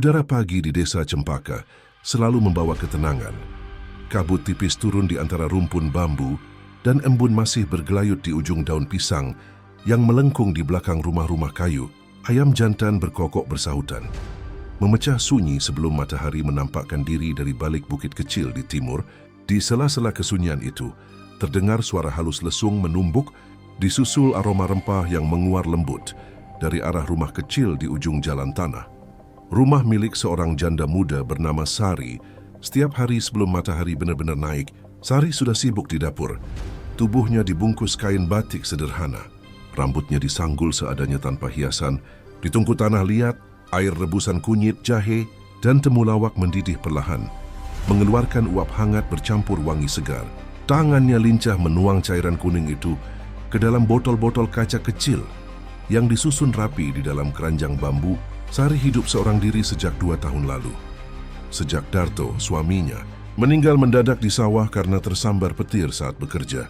Udara pagi di desa Cempaka selalu membawa ketenangan. Kabut tipis turun di antara rumpun bambu dan embun masih bergelayut di ujung daun pisang yang melengkung di belakang rumah-rumah kayu. Ayam jantan berkokok bersahutan. Memecah sunyi sebelum matahari menampakkan diri dari balik bukit kecil di timur, di sela-sela kesunyian itu, terdengar suara halus lesung menumbuk, disusul aroma rempah yang menguar lembut dari arah rumah kecil di ujung jalan tanah. Rumah milik seorang janda muda bernama Sari. Setiap hari sebelum matahari benar-benar naik, Sari sudah sibuk di dapur. Tubuhnya dibungkus kain batik sederhana. Rambutnya disanggul seadanya tanpa hiasan. Di tungku tanah liat, air rebusan kunyit, jahe, dan temulawak mendidih perlahan, mengeluarkan uap hangat bercampur wangi segar. Tangannya lincah menuang cairan kuning itu ke dalam botol-botol kaca kecil yang disusun rapi di dalam keranjang bambu. Sari hidup seorang diri sejak 2 tahun lalu. Sejak Darto, suaminya, meninggal mendadak di sawah karena tersambar petir saat bekerja.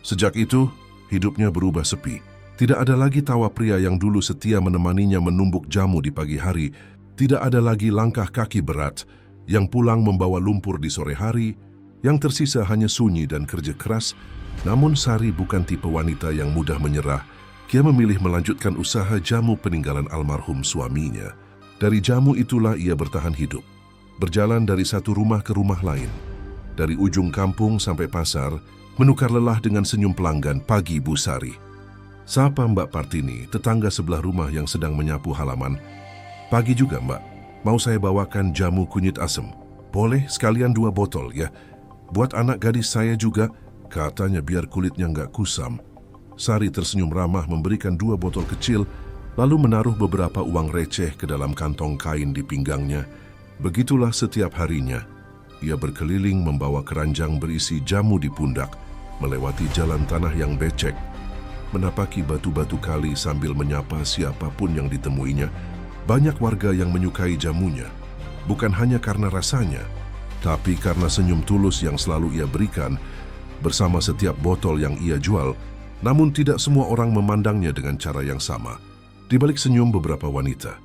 Sejak itu, hidupnya berubah sepi. Tidak ada lagi tawa pria yang dulu setia menemaninya menumbuk jamu di pagi hari. Tidak ada lagi langkah kaki berat yang pulang membawa lumpur di sore hari. Yang tersisa hanya sunyi dan kerja keras. Namun Sari bukan tipe wanita yang mudah menyerah. Ia memilih melanjutkan usaha jamu peninggalan almarhum suaminya. Dari jamu itulah ia bertahan hidup. Berjalan dari satu rumah ke rumah lain. Dari ujung kampung sampai pasar, menukar lelah dengan senyum pelanggan. Pagi Bu Sari. Sapa Mbak Partini, tetangga sebelah rumah yang sedang menyapu halaman. Pagi juga Mbak, mau saya bawakan jamu kunyit asem. Boleh sekalian 2 botol ya. Buat anak gadis saya juga, katanya biar kulitnya nggak kusam. Sari tersenyum ramah memberikan 2 botol kecil, lalu menaruh beberapa uang receh ke dalam kantong kain di pinggangnya. Begitulah setiap harinya. Ia berkeliling membawa keranjang berisi jamu di pundak, melewati jalan tanah yang becek, menapaki batu-batu kali sambil menyapa siapapun yang ditemuinya. Banyak warga yang menyukai jamunya, bukan hanya karena rasanya, tapi karena senyum tulus yang selalu ia berikan bersama setiap botol yang ia jual. Namun tidak semua orang memandangnya dengan cara yang sama. Di balik senyum beberapa wanita,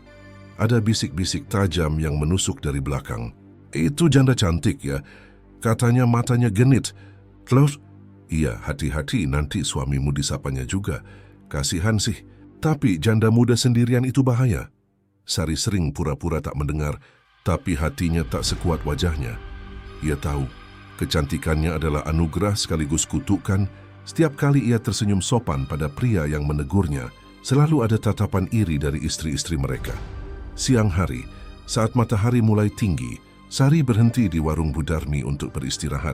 ada bisik-bisik tajam yang menusuk dari belakang. Itu janda cantik ya, katanya matanya genit. Terus, iya hati-hati nanti suamimu disapanya juga. Kasihan sih, tapi janda muda sendirian itu bahaya. Sari sering pura-pura tak mendengar, tapi hatinya tak sekuat wajahnya. Ia tahu, kecantikannya adalah anugerah sekaligus kutukan. Setiap kali ia tersenyum sopan pada pria yang menegurnya, selalu ada tatapan iri dari istri-istri mereka. Siang hari, saat matahari mulai tinggi, Sari berhenti di warung Bu Darmi untuk beristirahat.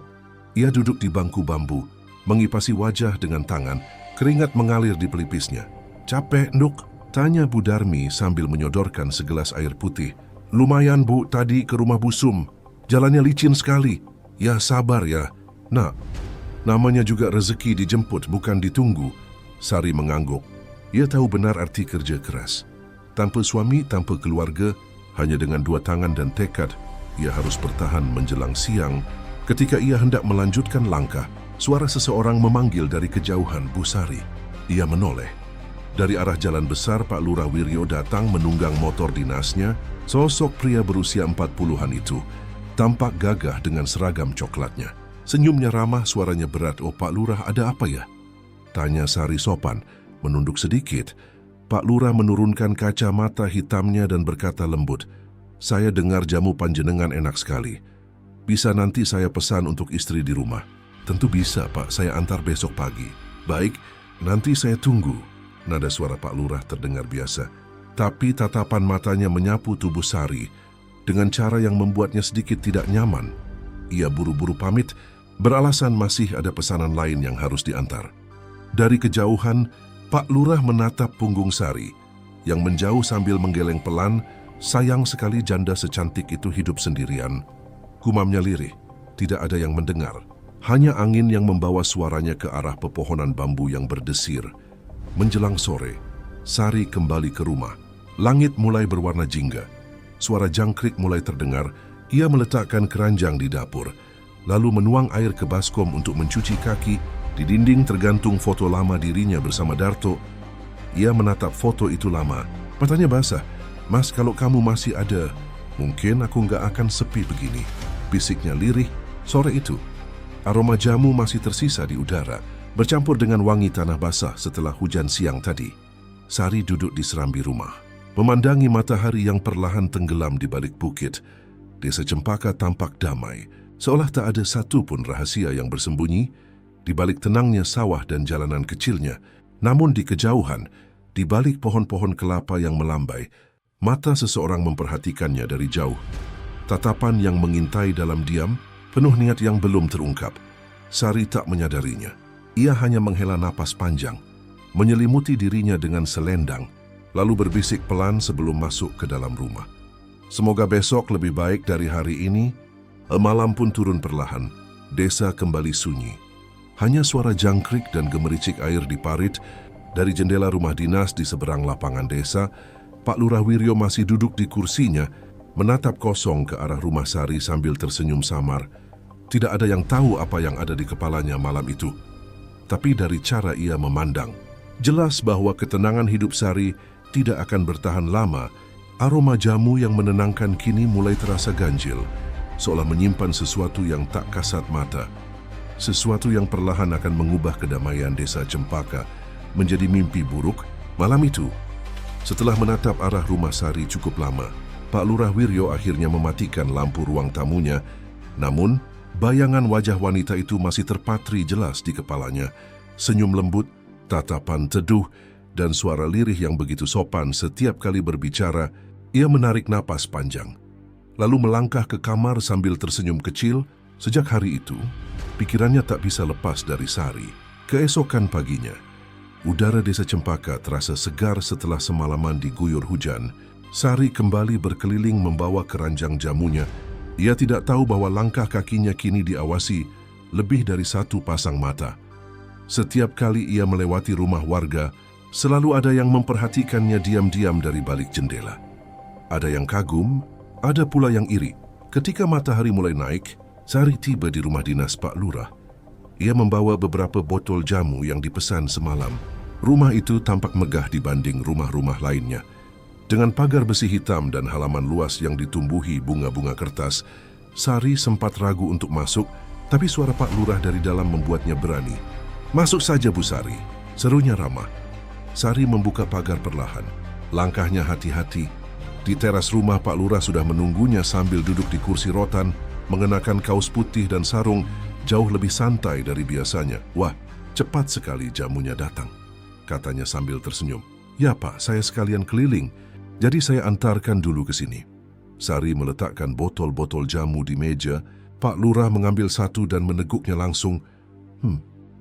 Ia duduk di bangku bambu, mengipasi wajah dengan tangan, keringat mengalir di pelipisnya. Capek, Nduk? Tanya Bu Darmi sambil menyodorkan segelas air putih. Lumayan Bu, tadi ke rumah Busum. Jalannya licin sekali. Ya sabar ya, Nak. Namanya juga rezeki dijemput, bukan ditunggu. Sari mengangguk. Ia tahu benar arti kerja keras. Tanpa suami, tanpa keluarga, hanya dengan 2 tangan dan tekad, ia harus bertahan menjelang siang. Ketika ia hendak melanjutkan langkah, suara seseorang memanggil dari kejauhan Bu Sari. Ia menoleh. Dari arah jalan besar, Pak Lurah Wiryo datang menunggang motor dinasnya. Sosok pria berusia 40-an itu tampak gagah dengan seragam coklatnya. Senyumnya ramah, suaranya berat. Oh Pak Lurah, ada apa ya? Tanya Sari sopan, menunduk sedikit. Pak Lurah menurunkan kacamata hitamnya dan berkata lembut, saya dengar jamu panjenengan enak sekali. Bisa nanti saya pesan untuk istri di rumah? Tentu bisa Pak, saya antar besok pagi. Baik, nanti saya tunggu. Nada suara Pak Lurah terdengar biasa, tapi tatapan matanya menyapu tubuh Sari dengan cara yang membuatnya sedikit tidak nyaman. Ia buru-buru pamit, beralasan masih ada pesanan lain yang harus diantar. Dari kejauhan, Pak Lurah menatap punggung Sari, yang menjauh sambil menggeleng pelan. Sayang sekali janda secantik itu hidup sendirian. Gumamnya lirih, tidak ada yang mendengar. Hanya angin yang membawa suaranya ke arah pepohonan bambu yang berdesir. Menjelang sore, Sari kembali ke rumah. Langit mulai berwarna jingga. Suara jangkrik mulai terdengar. Ia meletakkan keranjang di dapur, lalu menuang air ke baskom untuk mencuci kaki. Di dinding tergantung foto lama dirinya bersama Darto. Ia menatap foto itu lama. Matanya basah. Mas, kalau kamu masih ada Mungkin aku nggak akan sepi begini, bisiknya lirih. Sore itu, aroma jamu masih tersisa di udara, bercampur dengan wangi tanah basah setelah hujan siang tadi. Sari duduk di serambi rumah, memandangi matahari yang perlahan tenggelam di balik bukit. Desa Cempaka tampak damai, seolah tak ada satu pun rahasia yang bersembunyi di balik tenangnya sawah dan jalanan kecilnya. Namun di kejauhan, di balik pohon-pohon kelapa yang melambai, mata seseorang memperhatikannya dari jauh. Tatapan yang mengintai dalam diam, penuh niat yang belum terungkap. Sari tak menyadarinya. Ia hanya menghela napas panjang, menyelimuti dirinya dengan selendang, lalu berbisik pelan sebelum masuk ke dalam rumah. Semoga besok lebih baik dari hari ini. Malam pun turun perlahan. Desa kembali sunyi. Hanya suara jangkrik dan gemericik air di parit dari jendela rumah dinas di seberang lapangan desa. Pak Lurah Wiryo masih duduk di kursinya, menatap kosong ke arah rumah Sari sambil tersenyum samar. Tidak ada yang tahu apa yang ada di kepalanya malam itu. Tapi dari cara ia memandang, jelas bahwa ketenangan hidup Sari tidak akan bertahan lama. Aroma jamu yang menenangkan kini mulai terasa ganjil, seolah menyimpan sesuatu yang tak kasat mata. Sesuatu yang perlahan akan mengubah kedamaian desa Cempaka menjadi mimpi buruk. Malam itu, setelah menatap arah rumah Sari cukup lama, Pak Lurah Wiryo akhirnya mematikan lampu ruang tamunya. Namun, bayangan wajah wanita itu masih terpatri jelas di kepalanya. Senyum lembut, tatapan teduh, dan suara lirih yang begitu sopan setiap kali berbicara. Ia menarik napas panjang, lalu melangkah ke kamar sambil tersenyum kecil. Sejak hari itu, pikirannya tak bisa lepas dari Sari. Keesokan paginya, udara desa Cempaka terasa segar setelah semalaman diguyur hujan. Sari kembali berkeliling membawa keranjang jamunya. Ia tidak tahu bahwa langkah kakinya kini diawasi lebih dari satu pasang mata. Setiap kali ia melewati rumah warga, selalu ada yang memperhatikannya diam-diam dari balik jendela. Ada yang kagum, ada pula yang iri. Ketika matahari mulai naik, Sari tiba di rumah dinas Pak Lurah. Ia membawa beberapa botol jamu yang dipesan semalam. Rumah itu tampak megah dibanding rumah-rumah lainnya. Dengan pagar besi hitam dan halaman luas yang ditumbuhi bunga-bunga kertas, Sari sempat ragu untuk masuk, tapi suara Pak Lurah dari dalam membuatnya berani. "Masuk saja, Bu Sari," serunya ramah. Sari membuka pagar perlahan. Langkahnya hati-hati. Di teras rumah, Pak Lurah sudah menunggunya sambil duduk di kursi rotan, mengenakan kaos putih dan sarung, jauh lebih santai dari biasanya. "Wah, cepat sekali jamunya datang," katanya sambil tersenyum. "Ya Pak, saya sekalian keliling, jadi saya antarkan dulu ke sini." Sari meletakkan botol-botol jamu di meja. Pak Lurah mengambil satu dan meneguknya langsung.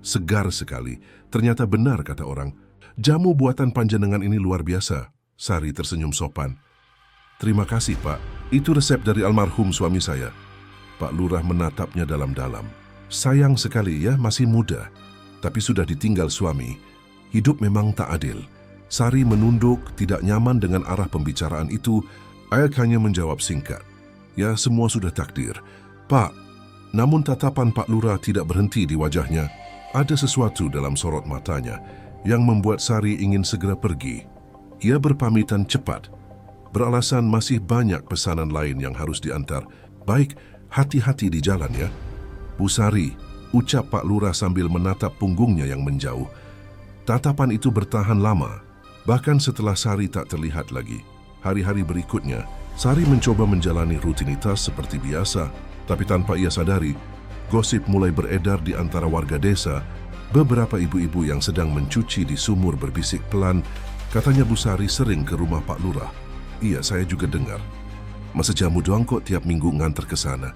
Segar sekali. Ternyata benar kata orang. "Jamu buatan panjenengan ini luar biasa." Sari tersenyum sopan. "Terima kasih Pak, itu resep dari almarhum suami saya." Pak Lurah menatapnya dalam-dalam. "Sayang sekali ya, masih muda, tapi sudah ditinggal suami. Hidup memang tak adil." Sari menunduk, tidak nyaman dengan arah pembicaraan itu. Ayak hanya menjawab singkat, "Ya, semua sudah takdir, Pak." Namun tatapan Pak Lurah tidak berhenti di wajahnya. Ada sesuatu dalam sorot matanya yang membuat Sari ingin segera pergi. Ia berpamitan cepat, beralasan masih banyak pesanan lain yang harus diantar. "Baik, hati-hati di jalan ya." "Bu Sari," ucap Pak Lurah sambil menatap punggungnya yang menjauh. Tatapan itu bertahan lama, bahkan setelah Sari tak terlihat lagi. Hari-hari berikutnya, Sari mencoba menjalani rutinitas seperti biasa, tapi tanpa ia sadari, gosip mulai beredar di antara warga desa. Beberapa ibu-ibu yang sedang mencuci di sumur berbisik pelan, katanya Bu Sari sering ke rumah Pak Lurah. "Iya, saya juga dengar. Masa jamu doang kok tiap minggu nganter ke sana."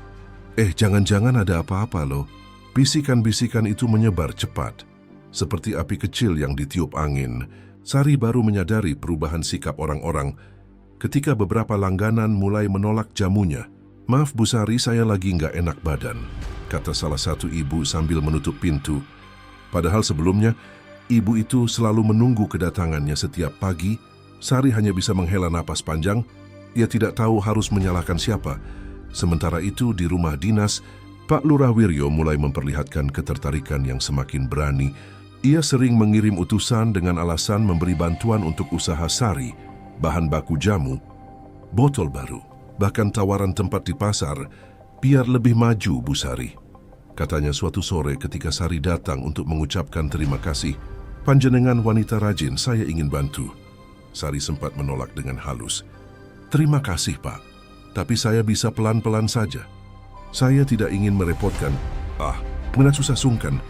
Jangan-jangan ada apa-apa loh." Bisikan-bisikan itu menyebar cepat, seperti api kecil yang ditiup angin. Sari baru menyadari perubahan sikap orang-orang ketika beberapa langganan mulai menolak jamunya. "Maaf Bu Sari, saya lagi nggak enak badan," kata salah satu ibu sambil menutup pintu. Padahal sebelumnya, ibu itu selalu menunggu kedatangannya setiap pagi. Sari hanya bisa menghela napas panjang. Ia tidak tahu harus menyalahkan siapa. Sementara itu di rumah dinas, Pak Lurah Wiryo mulai memperlihatkan ketertarikan yang semakin berani. Ia sering mengirim utusan dengan alasan memberi bantuan untuk usaha Sari, bahan baku jamu, botol baru, bahkan tawaran tempat di pasar, biar lebih maju, Bu Sari. Katanya suatu sore ketika Sari datang untuk mengucapkan terima kasih, "Panjenengan wanita rajin, saya ingin bantu." Sari sempat menolak dengan halus. "Terima kasih, Pak. Tapi saya bisa pelan-pelan saja. Saya tidak ingin merepotkan." "Ah, benar susah sungkan.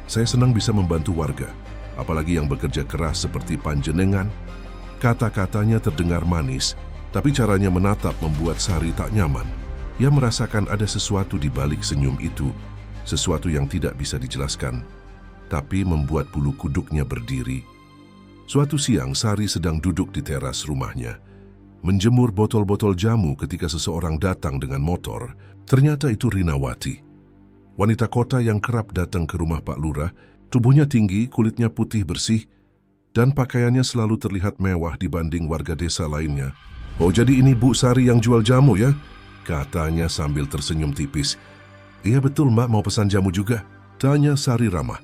Saya senang bisa membantu warga, apalagi yang bekerja keras seperti panjenengan." Kata-katanya terdengar manis, tapi caranya menatap membuat Sari tak nyaman. Ia merasakan ada sesuatu di balik senyum itu, sesuatu yang tidak bisa dijelaskan, tapi membuat bulu kuduknya berdiri. Suatu siang, Sari sedang duduk di teras rumahnya, menjemur botol-botol jamu ketika seseorang datang dengan motor. Ternyata itu Rinawati, wanita kota yang kerap datang ke rumah Pak Lurah. Tubuhnya tinggi, kulitnya putih bersih, dan pakaiannya selalu terlihat mewah dibanding warga desa lainnya. "Oh, jadi ini Bu Sari yang jual jamu ya?" katanya sambil tersenyum tipis. "Iya betul, Mbak, mau pesan jamu juga?" tanya Sari ramah.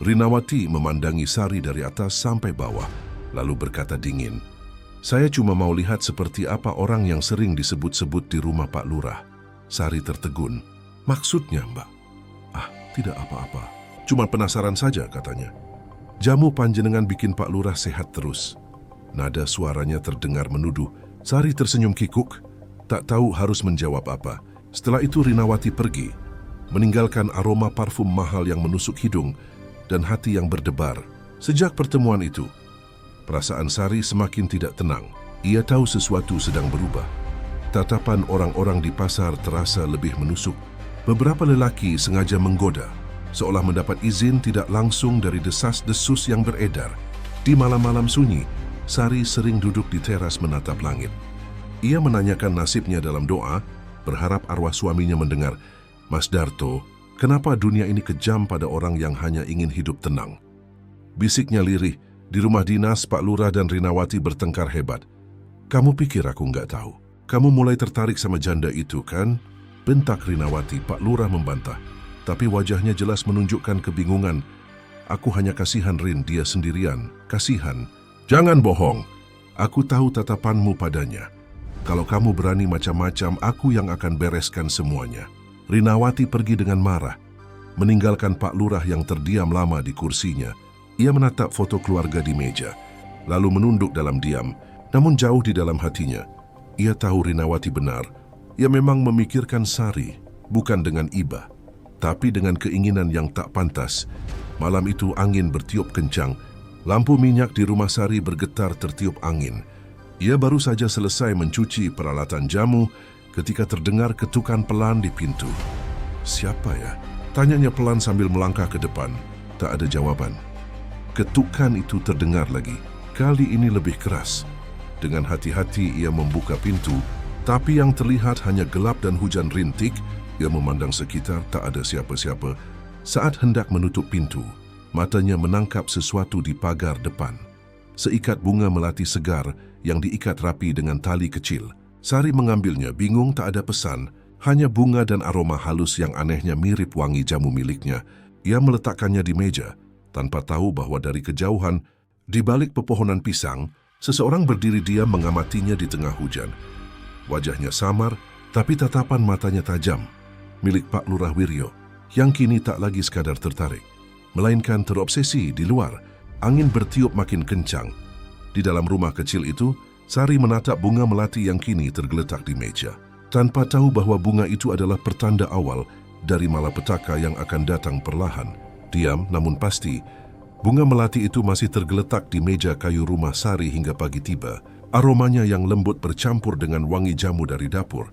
Rinawati memandangi Sari dari atas sampai bawah, lalu berkata dingin, "Saya cuma mau lihat seperti apa orang yang sering disebut-sebut di rumah Pak Lurah." Sari tertegun. "Maksudnya, Mbak?" "Ah, tidak apa-apa. Cuma penasaran saja," katanya. "Jamu panjenengan bikin Pak Lurah sehat terus." Nada suaranya terdengar menuduh. Sari tersenyum kikuk, tak tahu harus menjawab apa. Setelah itu Rinawati pergi, meninggalkan aroma parfum mahal yang menusuk hidung dan hati yang berdebar. Sejak pertemuan itu, perasaan Sari semakin tidak tenang. Ia tahu sesuatu sedang berubah. Tatapan orang-orang di pasar terasa lebih menusuk. Beberapa lelaki sengaja menggoda, seolah mendapat izin tidak langsung dari desas-desus yang beredar. Di malam-malam sunyi, Sari sering duduk di teras menatap langit. Ia menanyakan nasibnya dalam doa, berharap arwah suaminya mendengar. "Mas Darto, kenapa dunia ini kejam pada orang yang hanya ingin hidup tenang?" Bisiknya lirih. Di rumah dinas, Pak Lurah dan Rinawati bertengkar hebat. "Kamu pikir aku nggak tahu? Kamu mulai tertarik sama janda itu, kan?" bentak Rinawati. Pak Lurah membantah, tapi wajahnya jelas menunjukkan kebingungan. "Aku hanya kasihan Rin, dia sendirian. Kasihan." "Jangan bohong. Aku tahu tatapanmu padanya. Kalau kamu berani macam-macam, aku yang akan bereskan semuanya." Rinawati pergi dengan marah, meninggalkan Pak Lurah yang terdiam lama di kursinya. Ia menatap foto keluarga di meja, lalu menunduk dalam diam. Namun jauh di dalam hatinya, ia tahu Rinawati benar. Ia memang memikirkan Sari, bukan dengan iba, tapi dengan keinginan yang tak pantas. Malam itu angin bertiup kencang. Lampu minyak di rumah Sari bergetar tertiup angin. Ia baru saja selesai mencuci peralatan jamu ketika terdengar ketukan pelan di pintu. "Siapa ya?" tanyanya pelan sambil melangkah ke depan. Tak ada jawaban. Ketukan itu terdengar lagi. Kali ini lebih keras. Dengan hati-hati ia membuka pintu, tapi yang terlihat hanya gelap dan hujan rintik. Ia memandang sekitar, tak ada siapa-siapa. Saat hendak menutup pintu, matanya menangkap sesuatu di pagar depan. Seikat bunga melati segar yang diikat rapi dengan tali kecil. Sari mengambilnya, bingung tak ada pesan, hanya bunga dan aroma halus yang anehnya mirip wangi jamu miliknya. Ia meletakkannya di meja, tanpa tahu bahwa dari kejauhan, di balik pepohonan pisang, seseorang berdiri diam mengamatinya di tengah hujan. Wajahnya samar, tapi tatapan matanya tajam, milik Pak Lurah Wiryo, yang kini tak lagi sekadar tertarik, melainkan terobsesi di luar. Angin bertiup makin kencang. Di dalam rumah kecil itu, Sari menatap bunga melati yang kini tergeletak di meja, tanpa tahu bahwa bunga itu adalah pertanda awal dari malapetaka yang akan datang perlahan. Diam namun pasti, bunga melati itu masih tergeletak di meja kayu rumah Sari hingga pagi tiba. Aromanya yang lembut bercampur dengan wangi jamu dari dapur,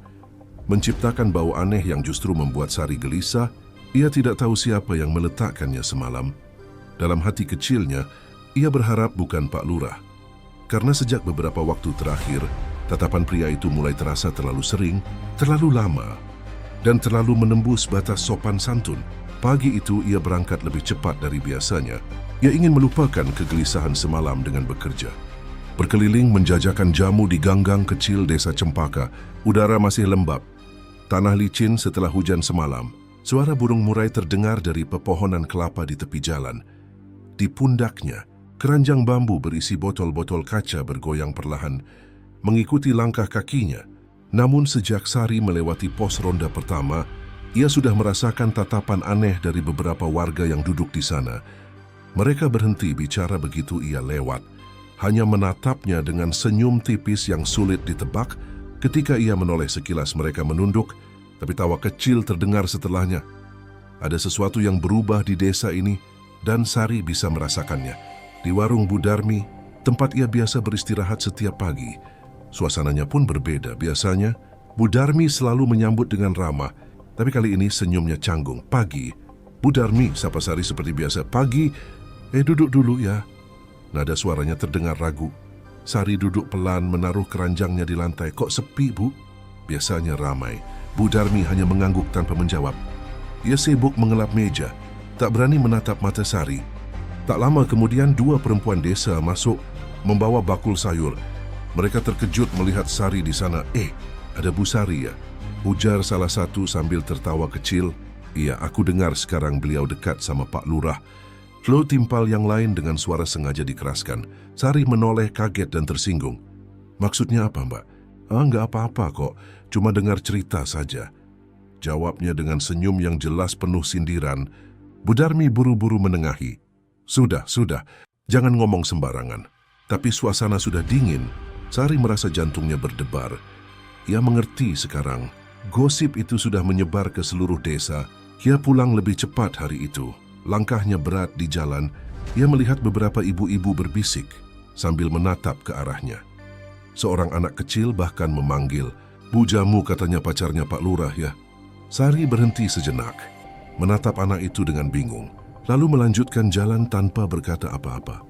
menciptakan bau aneh yang justru membuat Sari gelisah. Ia tidak tahu siapa yang meletakkannya semalam. Dalam hati kecilnya, ia berharap bukan Pak Lurah. Karena sejak beberapa waktu terakhir, tatapan pria itu mulai terasa terlalu sering, terlalu lama, dan terlalu menembus batas sopan santun. Pagi itu ia berangkat lebih cepat dari biasanya. Ia ingin melupakan kegelisahan semalam dengan bekerja. Berkeliling menjajakan jamu di ganggang kecil desa Cempaka. Udara masih lembab. Tanah licin setelah hujan semalam. Suara burung murai terdengar dari pepohonan kelapa di tepi jalan. Di pundaknya, keranjang bambu berisi botol-botol kaca bergoyang perlahan, mengikuti langkah kakinya. Namun sejak Sari melewati pos ronda pertama, ia sudah merasakan tatapan aneh dari beberapa warga yang duduk di sana. Mereka berhenti bicara begitu ia lewat, hanya menatapnya dengan senyum tipis yang sulit ditebak. Ketika ia menoleh sekilas mereka menunduk, tapi tawa kecil terdengar setelahnya. Ada sesuatu yang berubah di desa ini dan Sari bisa merasakannya. Di warung Bu Darmi, tempat ia biasa beristirahat setiap pagi, suasananya pun berbeda. Biasanya, Bu Darmi selalu menyambut dengan ramah, tapi kali ini senyumnya canggung. "Pagi, Bu Darmi," sapa Sari seperti biasa. "Pagi, duduk dulu ya." Nada suaranya terdengar ragu. Sari duduk pelan menaruh keranjangnya di lantai. "Kok sepi, Bu?" Biasanya ramai. Bu Darmi hanya mengangguk tanpa menjawab. Ia sibuk mengelap meja, tak berani menatap mata Sari. Tak lama kemudian 2 perempuan desa masuk membawa bakul sayur. Mereka terkejut melihat Sari di sana. Ada Bu Sari ya?" ujar salah satu sambil tertawa kecil. "Iya, aku dengar sekarang beliau dekat sama Pak Lurah." Lalu timpal yang lain dengan suara sengaja dikeraskan. Sari menoleh kaget dan tersinggung. "Maksudnya apa, Mbak?" Enggak apa-apa kok, cuma dengar cerita saja," jawabnya dengan senyum yang jelas penuh sindiran. Bu Darmi buru-buru menengahi. Sudah, jangan ngomong sembarangan." Tapi suasana sudah dingin. Sari merasa jantungnya berdebar. Ia mengerti sekarang, gosip itu sudah menyebar ke seluruh desa. Ia pulang lebih cepat hari itu. Langkahnya berat di jalan. Ia melihat beberapa ibu-ibu berbisik sambil menatap ke arahnya. Seorang anak kecil bahkan memanggil, "Bu Jamu," katanya pacarnya Pak Lurah ya. Sari berhenti sejenak, menatap anak itu dengan bingung, lalu melanjutkan jalan tanpa berkata apa-apa.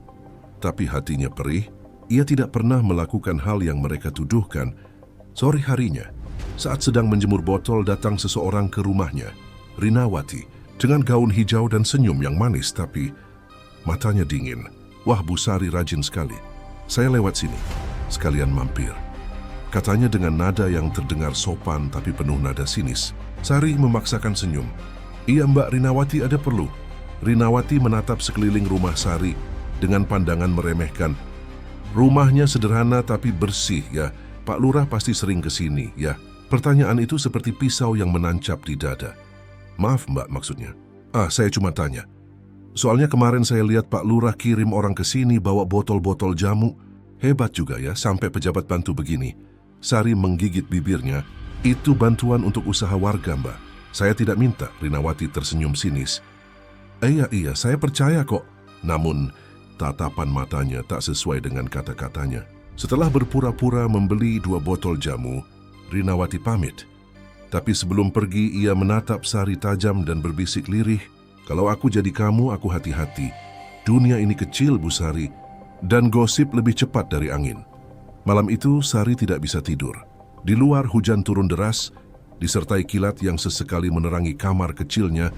Tapi hatinya perih. Ia tidak pernah melakukan hal yang mereka tuduhkan. Sore harinya, saat sedang menjemur botol, datang seseorang ke rumahnya. Rinawati, dengan gaun hijau dan senyum yang manis, tapi matanya dingin. "Wah, Bu Sari rajin sekali. Saya lewat sini, sekalian mampir," katanya dengan nada yang terdengar sopan tapi penuh nada sinis. Sari memaksakan senyum. "Iya, Mbak Rinawati, ada perlu?" Rinawati menatap sekeliling rumah Sari dengan pandangan meremehkan. "Rumahnya sederhana tapi bersih ya. Pak Lurah pasti sering ke sini ya." Pertanyaan itu seperti pisau yang menancap di dada. "Maaf, Mbak, maksudnya." Saya cuma tanya. Soalnya kemarin saya lihat Pak Lurah kirim orang ke sini bawa botol-botol jamu. Hebat juga ya, sampai pejabat bantu begini." Sari menggigit bibirnya. "Itu bantuan untuk usaha warga, Mbak. Saya tidak minta." Rinawati tersenyum sinis. Iya, saya percaya kok." Namun, tatapan matanya tak sesuai dengan kata-katanya. Setelah berpura-pura membeli 2 botol jamu, Rinawati pamit. Tapi sebelum pergi, ia menatap Sari tajam dan berbisik lirih, "Kalau aku jadi kamu, aku hati-hati. Dunia ini kecil, Bu Sari, dan gosip lebih cepat dari angin." Malam itu, Sari tidak bisa tidur. Di luar hujan turun deras, disertai kilat yang sesekali menerangi kamar kecilnya.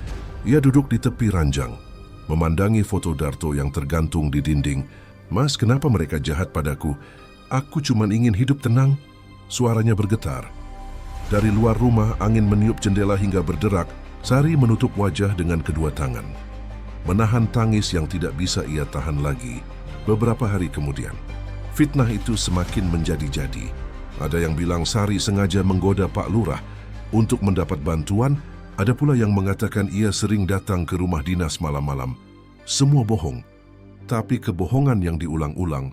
Ia duduk di tepi ranjang, memandangi foto Darto yang tergantung di dinding. "Mas, kenapa mereka jahat padaku? Aku cuma ingin hidup tenang." Suaranya bergetar. Dari luar rumah, angin meniup jendela hingga berderak. Sari menutup wajah dengan kedua tangan, menahan tangis yang tidak bisa ia tahan lagi. Beberapa hari kemudian, fitnah itu semakin menjadi-jadi. Ada yang bilang Sari sengaja menggoda Pak Lurah untuk mendapat bantuan. Ada pula yang mengatakan ia sering datang ke rumah dinas malam-malam. Semua bohong. Tapi kebohongan yang diulang-ulang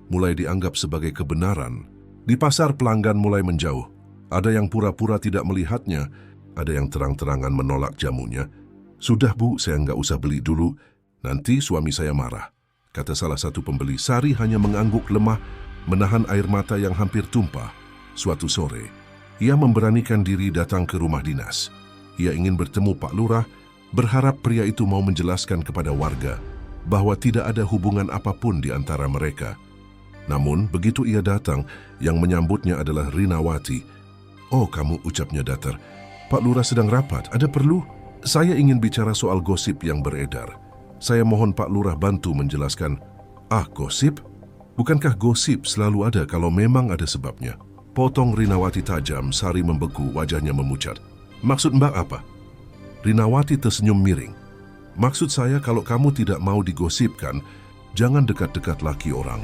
mulai dianggap sebagai kebenaran. Di pasar pelanggan mulai menjauh. Ada yang pura-pura tidak melihatnya, ada yang terang-terangan menolak jamunya. "Sudah, Bu, saya nggak usah beli dulu. Nanti suami saya marah," kata salah satu pembeli. Sari hanya mengangguk lemah, menahan air mata yang hampir tumpah. Suatu sore, ia memberanikan diri datang ke rumah dinas. Ia ingin bertemu Pak Lurah, berharap pria itu mau menjelaskan kepada warga bahwa tidak ada hubungan apapun di antara mereka. Namun, begitu ia datang, yang menyambutnya adalah Rinawati. "Oh, kamu," ucapnya datar. "Pak Lurah sedang rapat, ada perlu?" "Saya ingin bicara soal gosip yang beredar. Saya mohon Pak Lurah bantu menjelaskan." Gosip? Bukankah gosip selalu ada kalau memang ada sebabnya?" Potong Rinawati tajam. Sari membeku, wajahnya memucat. "Maksud Mbak apa?" Rinawati tersenyum miring. "Maksud saya, kalau kamu tidak mau digosipkan, jangan dekat-dekat laki orang.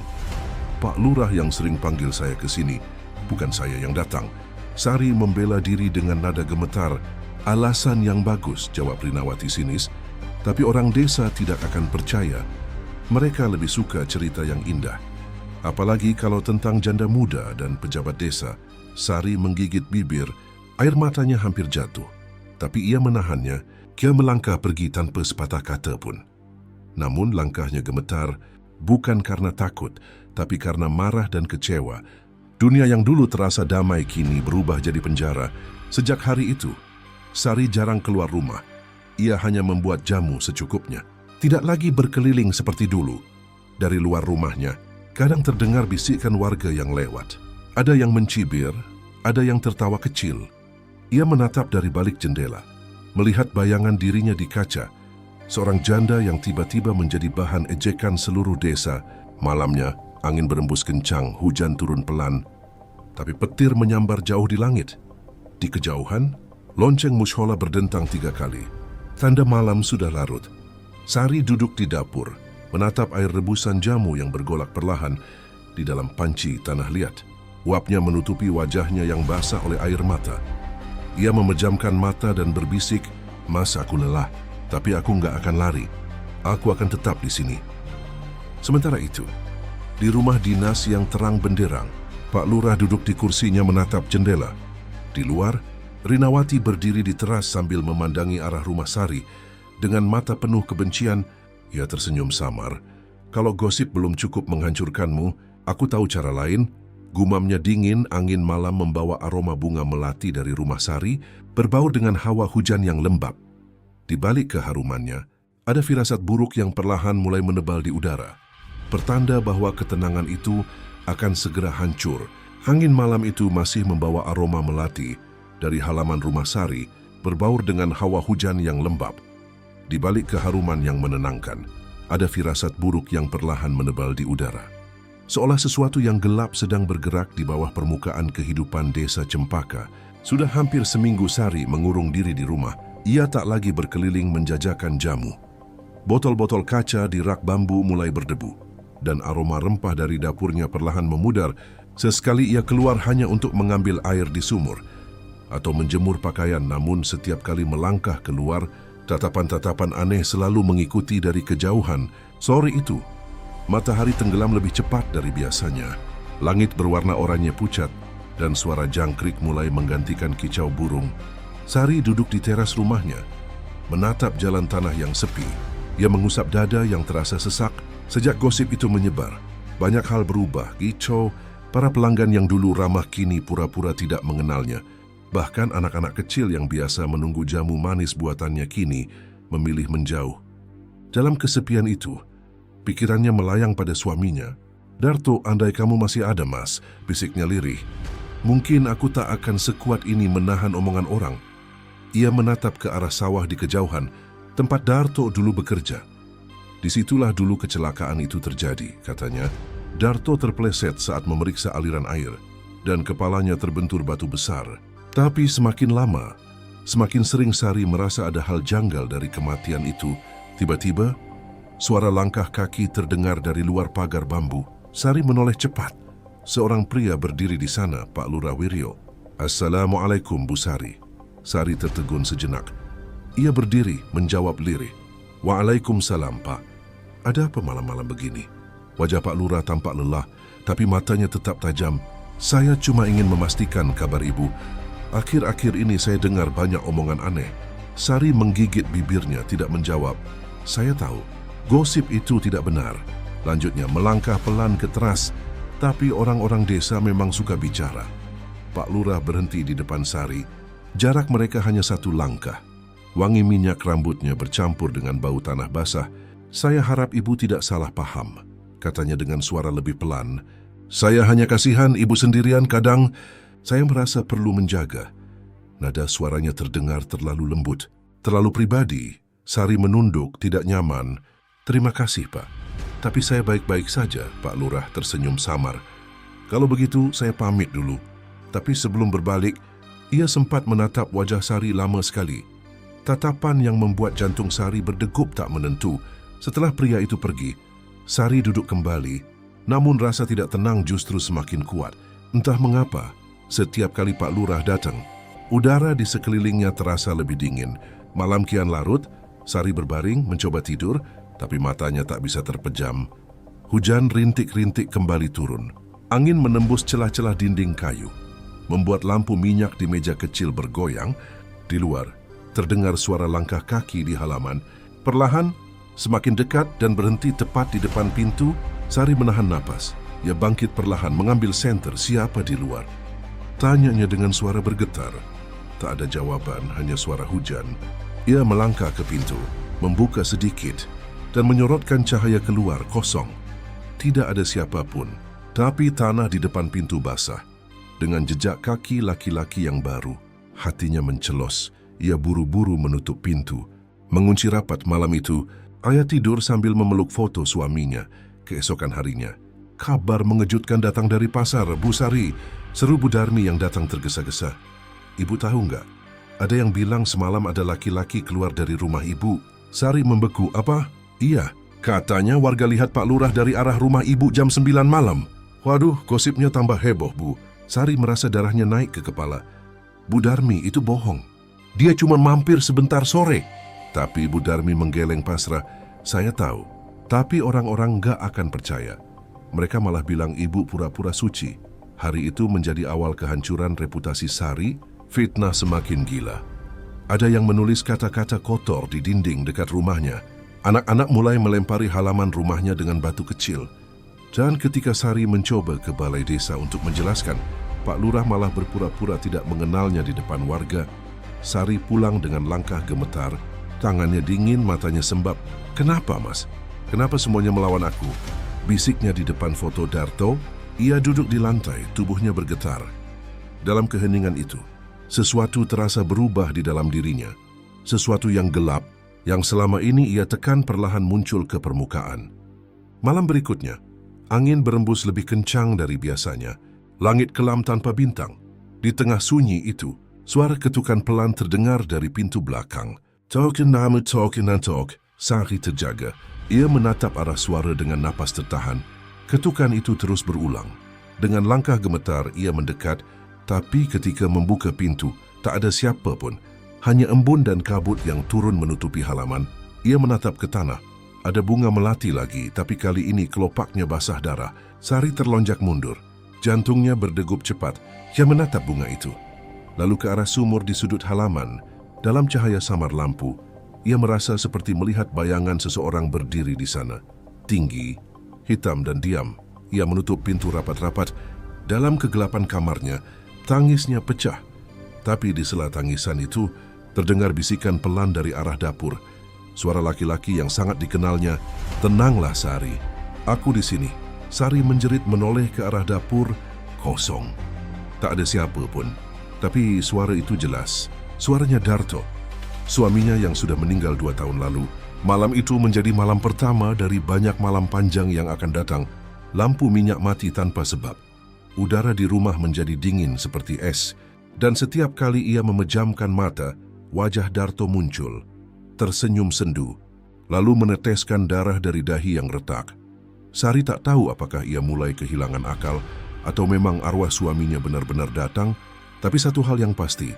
Pak Lurah yang sering panggil saya ke sini, bukan saya yang datang. Sari membela diri dengan nada gemetar. Alasan yang bagus, jawab Rinawati sinis. Tapi orang desa tidak akan percaya. Mereka lebih suka cerita yang indah. Apalagi kalau tentang janda muda dan pejabat desa. Sari menggigit bibir, air matanya hampir jatuh. Tapi ia menahannya, ia melangkah pergi tanpa sepatah kata pun. Namun langkahnya gemetar, bukan karena takut, tapi karena marah dan kecewa. Dunia yang dulu terasa damai kini berubah jadi penjara. Sejak hari itu, Sari jarang keluar rumah. Ia hanya membuat jamu secukupnya. Tidak lagi berkeliling seperti dulu. Dari luar rumahnya, kadang terdengar bisikan warga yang lewat. Ada yang mencibir, ada yang tertawa kecil. Ia menatap dari balik jendela, melihat bayangan dirinya di kaca. Seorang janda yang tiba-tiba menjadi bahan ejekan seluruh desa. Malamnya, angin berembus kencang, hujan turun pelan. Tapi petir menyambar jauh di langit. Di kejauhan, lonceng mushola berdentang 3 kali. Tanda malam sudah larut. Sari duduk di dapur, menatap air rebusan jamu yang bergolak perlahan di dalam panci tanah liat. Uapnya menutupi wajahnya yang basah oleh air mata. Ia memejamkan mata dan berbisik, "Mas, aku lelah, tapi aku nggak akan lari. Aku akan tetap di sini." Sementara itu, di rumah dinas yang terang benderang, Pak Lurah duduk di kursinya menatap jendela. Di luar, Rinawati berdiri di teras sambil memandangi arah rumah Sari. Dengan mata penuh kebencian, ia tersenyum samar. "Kalau gosip belum cukup menghancurkanmu, aku tahu cara lain." Gumamnya dingin, angin malam membawa aroma bunga melati dari rumah Sari, berbaur dengan hawa hujan yang lembab. Di balik keharumannya, ada firasat buruk yang perlahan mulai menebal di udara. Pertanda bahwa ketenangan itu akan segera hancur. Angin malam itu masih membawa aroma melati dari halaman rumah Sari, berbaur dengan hawa hujan yang lembab. Di balik keharuman yang menenangkan, ada firasat buruk yang perlahan menebal di udara. Seolah sesuatu yang gelap sedang bergerak di bawah permukaan kehidupan desa Cempaka. Sudah hampir seminggu Sari mengurung diri di rumah. Ia tak lagi berkeliling menjajakan jamu. Botol-botol kaca di rak bambu mulai berdebu, dan aroma rempah dari dapurnya perlahan memudar. Sesekali ia keluar hanya untuk mengambil air di sumur atau menjemur pakaian, namun setiap kali melangkah keluar, tatapan-tatapan aneh selalu mengikuti dari kejauhan. Sore itu, matahari tenggelam lebih cepat dari biasanya. Langit berwarna oranye pucat dan suara jangkrik mulai menggantikan kicau burung. Sari duduk di teras rumahnya, menatap jalan tanah yang sepi. Ia mengusap dada yang terasa sesak. Sejak gosip itu menyebar, banyak hal berubah. Kicau, para pelanggan yang dulu ramah kini pura-pura tidak mengenalnya. Bahkan anak-anak kecil yang biasa menunggu jamu manis buatannya kini memilih menjauh. Dalam kesepian itu, pikirannya melayang pada suaminya. "Darto, andai kamu masih ada, Mas," bisiknya lirih. "Mungkin aku tak akan sekuat ini menahan omongan orang." Ia menatap ke arah sawah di kejauhan, tempat Darto dulu bekerja. "Disitulah dulu kecelakaan itu terjadi," katanya. Darto terpeleset saat memeriksa aliran air, dan kepalanya terbentur batu besar. Tapi semakin lama, semakin sering Sari merasa ada hal janggal dari kematian itu. Tiba-tiba, suara langkah kaki terdengar dari luar pagar bambu. Sari menoleh cepat. Seorang pria berdiri di sana, Pak Lurah Wiryo. "Assalamualaikum, Bu Sari." Sari tertegun sejenak. Ia berdiri, menjawab lirih. "Waalaikumsalam, Pak. Ada apa malam-malam begini?" Wajah Pak Lurah tampak lelah, tapi matanya tetap tajam. "Saya cuma ingin memastikan kabar Ibu. Akhir-akhir ini saya dengar banyak omongan aneh." Sari menggigit bibirnya, tidak menjawab. "Saya tahu, gosip itu tidak benar." Lanjutnya melangkah pelan ke teras, tapi orang-orang desa memang suka bicara. Pak Lurah berhenti di depan Sari. Jarak mereka hanya 1 langkah. Wangi minyak rambutnya bercampur dengan bau tanah basah. "Saya harap Ibu tidak salah paham," katanya dengan suara lebih pelan. "Saya hanya kasihan Ibu sendirian kadang. Saya merasa perlu menjaga." Nada suaranya terdengar terlalu lembut, terlalu pribadi. Sari menunduk, tidak nyaman. "Terima kasih, Pak. Tapi saya baik-baik saja," Pak Lurah tersenyum samar. "Kalau begitu, saya pamit dulu." Tapi sebelum berbalik, ia sempat menatap wajah Sari lama sekali. Tatapan yang membuat jantung Sari berdegup tak menentu. Setelah pria itu pergi, Sari duduk kembali, namun rasa tidak tenang justru semakin kuat. Entah mengapa, Setiap kali Pak Lurah datang, udara di sekelilingnya terasa lebih dingin. Malam kian larut, Sari berbaring mencoba tidur, tapi matanya tak bisa terpejam. Hujan rintik-rintik kembali turun. Angin menembus celah-celah dinding kayu, membuat lampu minyak di meja kecil bergoyang. Di luar, terdengar suara langkah kaki di halaman. Perlahan, semakin dekat dan berhenti tepat di depan pintu. Sari menahan napas. Ia bangkit perlahan mengambil senter siapa di luar. Tanyanya dengan suara bergetar. Tak ada jawaban, hanya suara hujan. Ia melangkah ke pintu, membuka sedikit, dan menyorotkan cahaya keluar kosong. Tidak ada siapapun, tapi tanah di depan pintu basah. Dengan jejak kaki laki-laki yang baru, hatinya mencelos. Ia buru-buru menutup pintu. Mengunci rapat malam itu, ayah tidur sambil memeluk foto suaminya. Keesokan harinya, kabar mengejutkan datang dari pasar. "Bu Sari," seru Bu Darmi yang datang tergesa-gesa. "Ibu tahu nggak? Ada yang bilang semalam ada laki-laki keluar dari rumah ibu." Sari membeku. "Apa?" "Iya, katanya warga lihat Pak Lurah dari arah rumah ibu jam 9 malam. Waduh, gosipnya tambah heboh, Bu. Sari merasa darahnya naik ke kepala. "Bu Darmi, itu bohong. Dia cuma mampir sebentar sore." Tapi Bu Darmi menggeleng pasrah. "Saya tahu, tapi orang-orang nggak akan percaya. Mereka malah bilang ibu pura-pura suci." Hari itu menjadi awal kehancuran reputasi Sari. Fitnah semakin gila. Ada yang menulis kata-kata kotor di dinding dekat rumahnya. Anak-anak mulai melempari halaman rumahnya dengan batu kecil. Dan ketika Sari mencoba ke balai desa untuk menjelaskan, Pak Lurah malah berpura-pura tidak mengenalnya di depan warga. Sari pulang dengan langkah gemetar, tangannya dingin, matanya sembab. "Kenapa, Mas? Kenapa semuanya melawan aku?" Bisiknya di depan foto Darto. Ia duduk di lantai, tubuhnya bergetar. Dalam keheningan itu, sesuatu terasa berubah di dalam dirinya. Sesuatu yang gelap, yang selama ini ia tekan perlahan muncul ke permukaan. Malam berikutnya, angin berembus lebih kencang dari biasanya. Langit kelam tanpa bintang. Di tengah sunyi itu, suara ketukan pelan terdengar dari pintu belakang. "Token namu token antok." Sari terjaga. Ia menatap arah suara dengan napas tertahan. Ketukan itu terus berulang. Dengan langkah gemetar, ia mendekat. Tapi ketika membuka pintu, tak ada siapa pun. Hanya embun dan kabut yang turun menutupi halaman. Ia menatap ke tanah. Ada bunga melati lagi, tapi kali ini kelopaknya basah darah. Sari terlonjak mundur. Jantungnya berdegup cepat. Ia menatap bunga itu. Lalu ke arah sumur di sudut halaman. Dalam cahaya samar lampu, ia merasa seperti melihat bayangan seseorang berdiri di sana. Tinggi, hitam dan diam. Ia menutup pintu rapat-rapat. Dalam kegelapan kamarnya, tangisnya pecah. Tapi di sela tangisan itu, terdengar bisikan pelan dari arah dapur. Suara laki-laki yang sangat dikenalnya. "Tenanglah, Sari. Aku di sini." Sari menjerit menoleh ke arah dapur. Kosong. Tak ada siapa pun. Tapi suara itu jelas. Suaranya Darto, suaminya yang sudah meninggal 2 tahun lalu. Malam itu menjadi malam pertama dari banyak malam panjang yang akan datang. Lampu minyak mati tanpa sebab. Udara di rumah menjadi dingin seperti es. Dan setiap kali ia memejamkan mata, wajah Darto muncul, tersenyum sendu, lalu meneteskan darah dari dahi yang retak. Sari tak tahu apakah ia mulai kehilangan akal atau memang arwah suaminya benar-benar datang. Tapi satu hal yang pasti,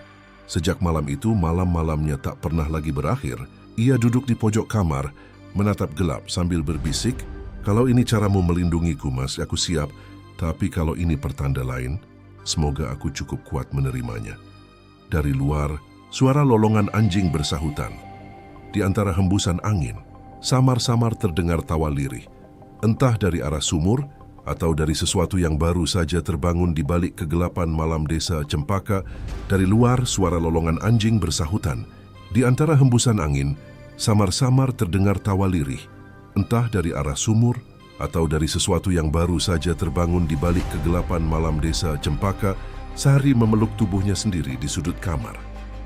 sejak malam itu malam-malamnya tak pernah lagi berakhir. Ia duduk di pojok kamar, menatap gelap sambil berbisik, "Kalau ini caramu melindungiku, Mas, aku siap. Tapi kalau ini pertanda lain, semoga aku cukup kuat menerimanya." Dari luar, suara lolongan anjing bersahutan. Di antara hembusan angin, samar-samar terdengar tawa lirih. Entah dari arah sumur atau dari sesuatu yang baru saja terbangun di balik kegelapan malam desa Cempaka. Dari luar, suara lolongan anjing bersahutan. Di antara hembusan angin, samar-samar terdengar tawa lirih. Entah dari arah sumur atau dari sesuatu yang baru saja terbangun di balik kegelapan malam desa Cempaka. Sari memeluk tubuhnya sendiri di sudut kamar,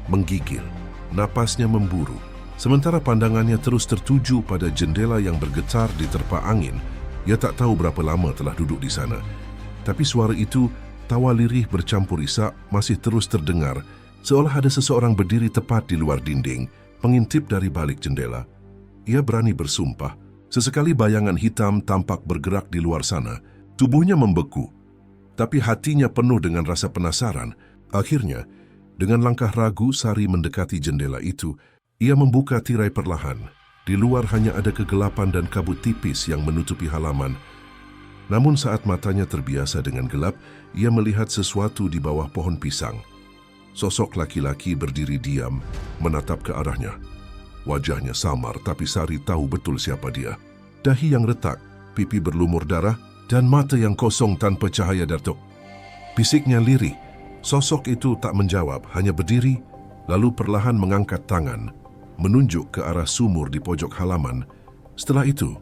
menggigil, napasnya memburu. Sementara pandangannya terus tertuju pada jendela yang bergetar di terpa angin. Ia tak tahu berapa lama telah duduk di sana. Tapi suara itu, tawa lirih bercampur isak, masih terus terdengar, seolah ada seseorang berdiri tepat di luar dinding, mengintip dari balik jendela. Ia berani bersumpah, sesekali bayangan hitam tampak bergerak di luar sana. Tubuhnya membeku. tapi hatinya penuh dengan rasa penasaran. Akhirnya, dengan langkah ragu Sari mendekati jendela itu. Ia membuka tirai perlahan. Di luar hanya ada kegelapan dan kabut tipis yang menutupi halaman. Namun saat matanya terbiasa dengan gelap, ia melihat sesuatu di bawah pohon pisang. Sosok laki-laki berdiri diam, menatap ke arahnya. Wajahnya samar, tapi Sari tahu betul siapa dia. Dahi yang retak, pipi berlumur darah, dan mata yang kosong tanpa cahaya Darto. Bisiknya lirih. Sosok itu tak menjawab, hanya berdiri, lalu perlahan mengangkat tangan, menunjuk ke arah sumur di pojok halaman. Setelah itu,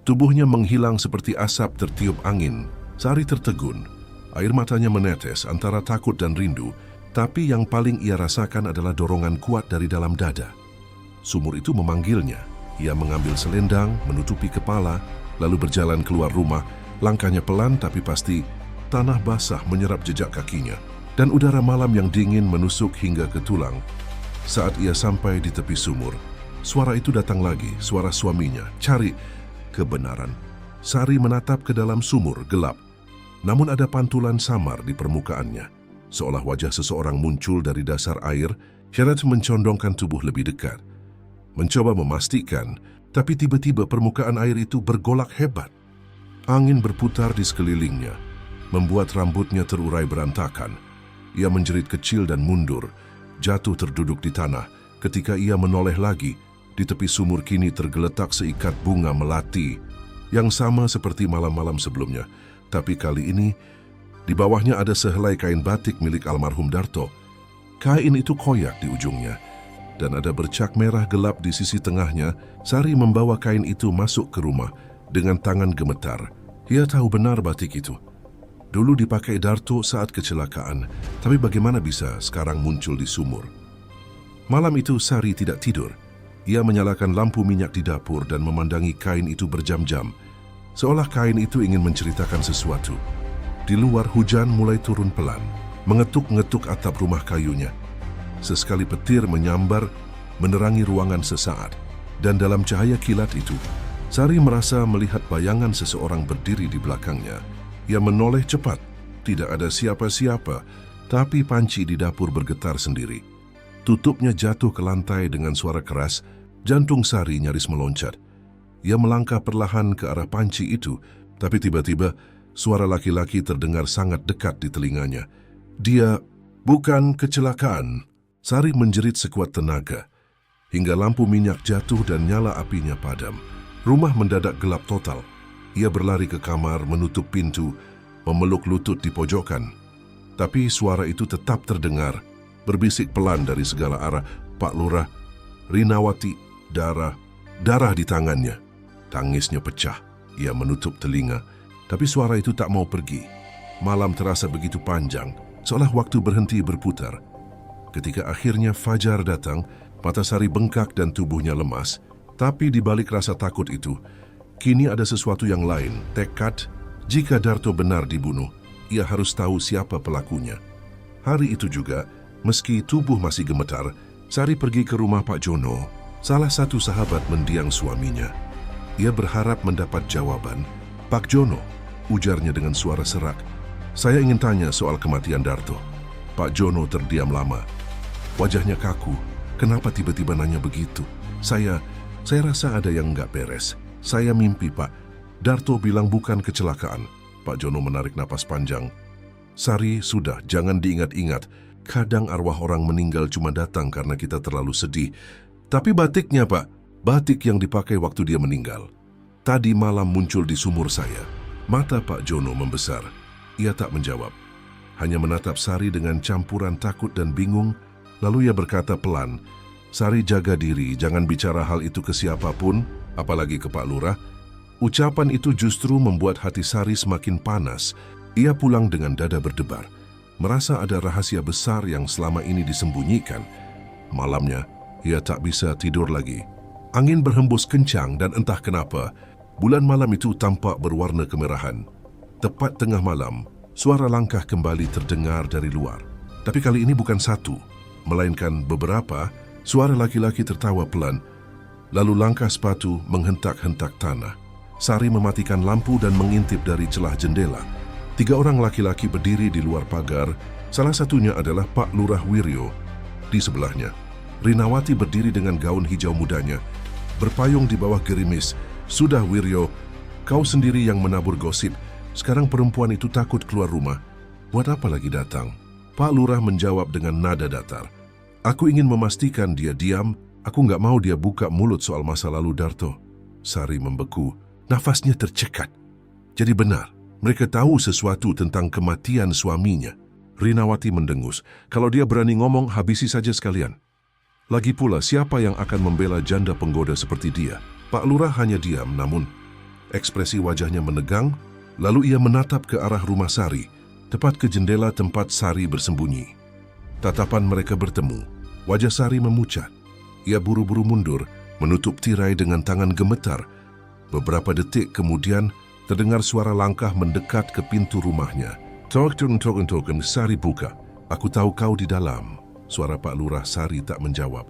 tubuhnya menghilang seperti asap tertiup angin. Sari tertegun. Air matanya menetes antara takut dan rindu, tapi yang paling ia rasakan adalah dorongan kuat dari dalam dada. Sumur itu memanggilnya. Ia mengambil selendang, menutupi kepala, lalu berjalan keluar rumah. Langkahnya pelan tapi pasti. Tanah basah menyerap jejak kakinya, dan udara malam yang dingin menusuk hingga ke tulang. Saat ia sampai di tepi sumur, suara itu datang lagi, suara suaminya, cari kebenaran. Sari menatap ke dalam sumur gelap, namun ada pantulan samar di permukaannya. Seolah wajah seseorang muncul dari dasar air. Syarat mencondongkan tubuh lebih dekat. Mencoba memastikan, tapi tiba-tiba permukaan air itu bergolak hebat. Angin berputar di sekelilingnya, membuat rambutnya terurai berantakan. Ia menjerit kecil dan mundur, jatuh terduduk di tanah. Ketika ia menoleh lagi, di tepi sumur kini tergeletak seikat bunga melati, yang sama seperti malam-malam sebelumnya. Tapi kali ini, di bawahnya ada sehelai kain batik milik almarhum Darto. Kain itu koyak di ujungnya, dan ada bercak merah gelap di sisi tengahnya. Sari membawa kain itu masuk ke rumah dengan tangan gemetar. Ia tahu benar batik itu dulu dipakai Darto saat kecelakaan, tapi bagaimana bisa sekarang muncul di sumur? Malam itu Sari tidak tidur. Ia menyalakan lampu minyak di dapur dan memandangi kain itu berjam-jam, seolah kain itu ingin menceritakan sesuatu. Di luar hujan mulai turun pelan, mengetuk-ngetuk atap rumah kayunya. Sesekali petir menyambar, menerangi ruangan sesaat, dan dalam cahaya kilat itu, Sari merasa melihat bayangan seseorang berdiri di belakangnya. Ia menoleh cepat. Tidak ada siapa-siapa, tapi panci di dapur bergetar sendiri. Tutupnya jatuh ke lantai dengan suara keras. Jantung Sari nyaris meloncat. Ia melangkah perlahan ke arah panci itu, tapi tiba-tiba suara laki-laki terdengar sangat dekat di telinganya. Dia, bukan kecelakaan. Sari menjerit sekuat tenaga, hingga lampu minyak jatuh dan nyala apinya padam. Rumah mendadak gelap total. Ia berlari ke kamar, menutup pintu, memeluk lutut di pojokan. Tapi suara itu tetap terdengar, berbisik pelan dari segala arah. Pak Lurah, Rinawati, darah di tangannya. Tangisnya pecah. Ia menutup telinga, tapi suara itu tak mau pergi. Malam terasa begitu panjang, seolah waktu berhenti berputar. Ketika akhirnya fajar datang, mata Sari bengkak dan tubuhnya lemas. Tapi di balik rasa takut itu, kini ada sesuatu yang lain, tekad. Jika Darto benar dibunuh, ia harus tahu siapa pelakunya. Hari itu juga, meski tubuh masih gemetar, Sari pergi ke rumah Pak Jono, salah satu sahabat mendiang suaminya. Ia berharap mendapat jawaban. Pak Jono, ujarnya dengan suara serak, saya ingin tanya soal kematian Darto. Pak Jono terdiam lama. Wajahnya kaku. Kenapa tiba-tiba nanya begitu? Saya rasa ada yang nggak beres. Saya mimpi, Pak. Darto bilang bukan kecelakaan. Pak Jono menarik napas panjang. Sari, sudah, jangan diingat-ingat. Kadang arwah orang meninggal cuma datang karena kita terlalu sedih. Tapi batiknya, Pak. Batik yang dipakai waktu dia meninggal. Tadi malam muncul di sumur saya. Mata Pak Jono membesar. Ia tak menjawab. Hanya menatap Sari dengan campuran takut dan bingung. Lalu ia berkata pelan, Sari, jaga diri, jangan bicara hal itu ke siapapun, apalagi ke Pak Lurah. Ucapan itu justru membuat hati Sari semakin panas. Ia pulang dengan dada berdebar, merasa ada rahasia besar yang selama ini disembunyikan. Malamnya, ia tak bisa tidur lagi. Angin berhembus kencang dan entah kenapa, bulan malam itu tampak berwarna kemerahan. Tepat tengah malam, suara langkah kembali terdengar dari luar. Tapi kali ini bukan satu, melainkan beberapa. Suara laki-laki tertawa pelan, lalu langkah sepatu menghentak-hentak tanah. Sari mematikan lampu dan mengintip dari celah jendela. 3 orang laki-laki berdiri di luar pagar, salah satunya adalah Pak Lurah Wiryo. Di sebelahnya, Rinawati berdiri dengan gaun hijau mudanya, berpayung di bawah gerimis. Sudah Wiryo, kau sendiri yang menabur gosip. Sekarang perempuan itu takut keluar rumah. Buat apa lagi datang? Pak Lurah menjawab dengan nada datar. Aku ingin memastikan dia diam. Aku nggak mau dia buka mulut soal masa lalu Darto. Sari membeku. Nafasnya tercekat. Jadi benar, mereka tahu sesuatu tentang kematian suaminya. Rinawati mendengus. Kalau dia berani ngomong, habisi saja sekalian. Lagi pula, siapa yang akan membela janda penggoda seperti dia? Pak Lurah hanya diam, namun ekspresi wajahnya menegang. Lalu ia menatap ke arah rumah Sari, tepat ke jendela tempat Sari bersembunyi. Tatapan mereka bertemu. Wajah Sari memucat. Ia buru-buru mundur, menutup tirai dengan tangan gemetar. Beberapa detik kemudian, terdengar suara langkah mendekat ke pintu rumahnya. Token, Sari buka. Aku tahu kau di dalam. Suara Pak Lurah. Sari tak menjawab.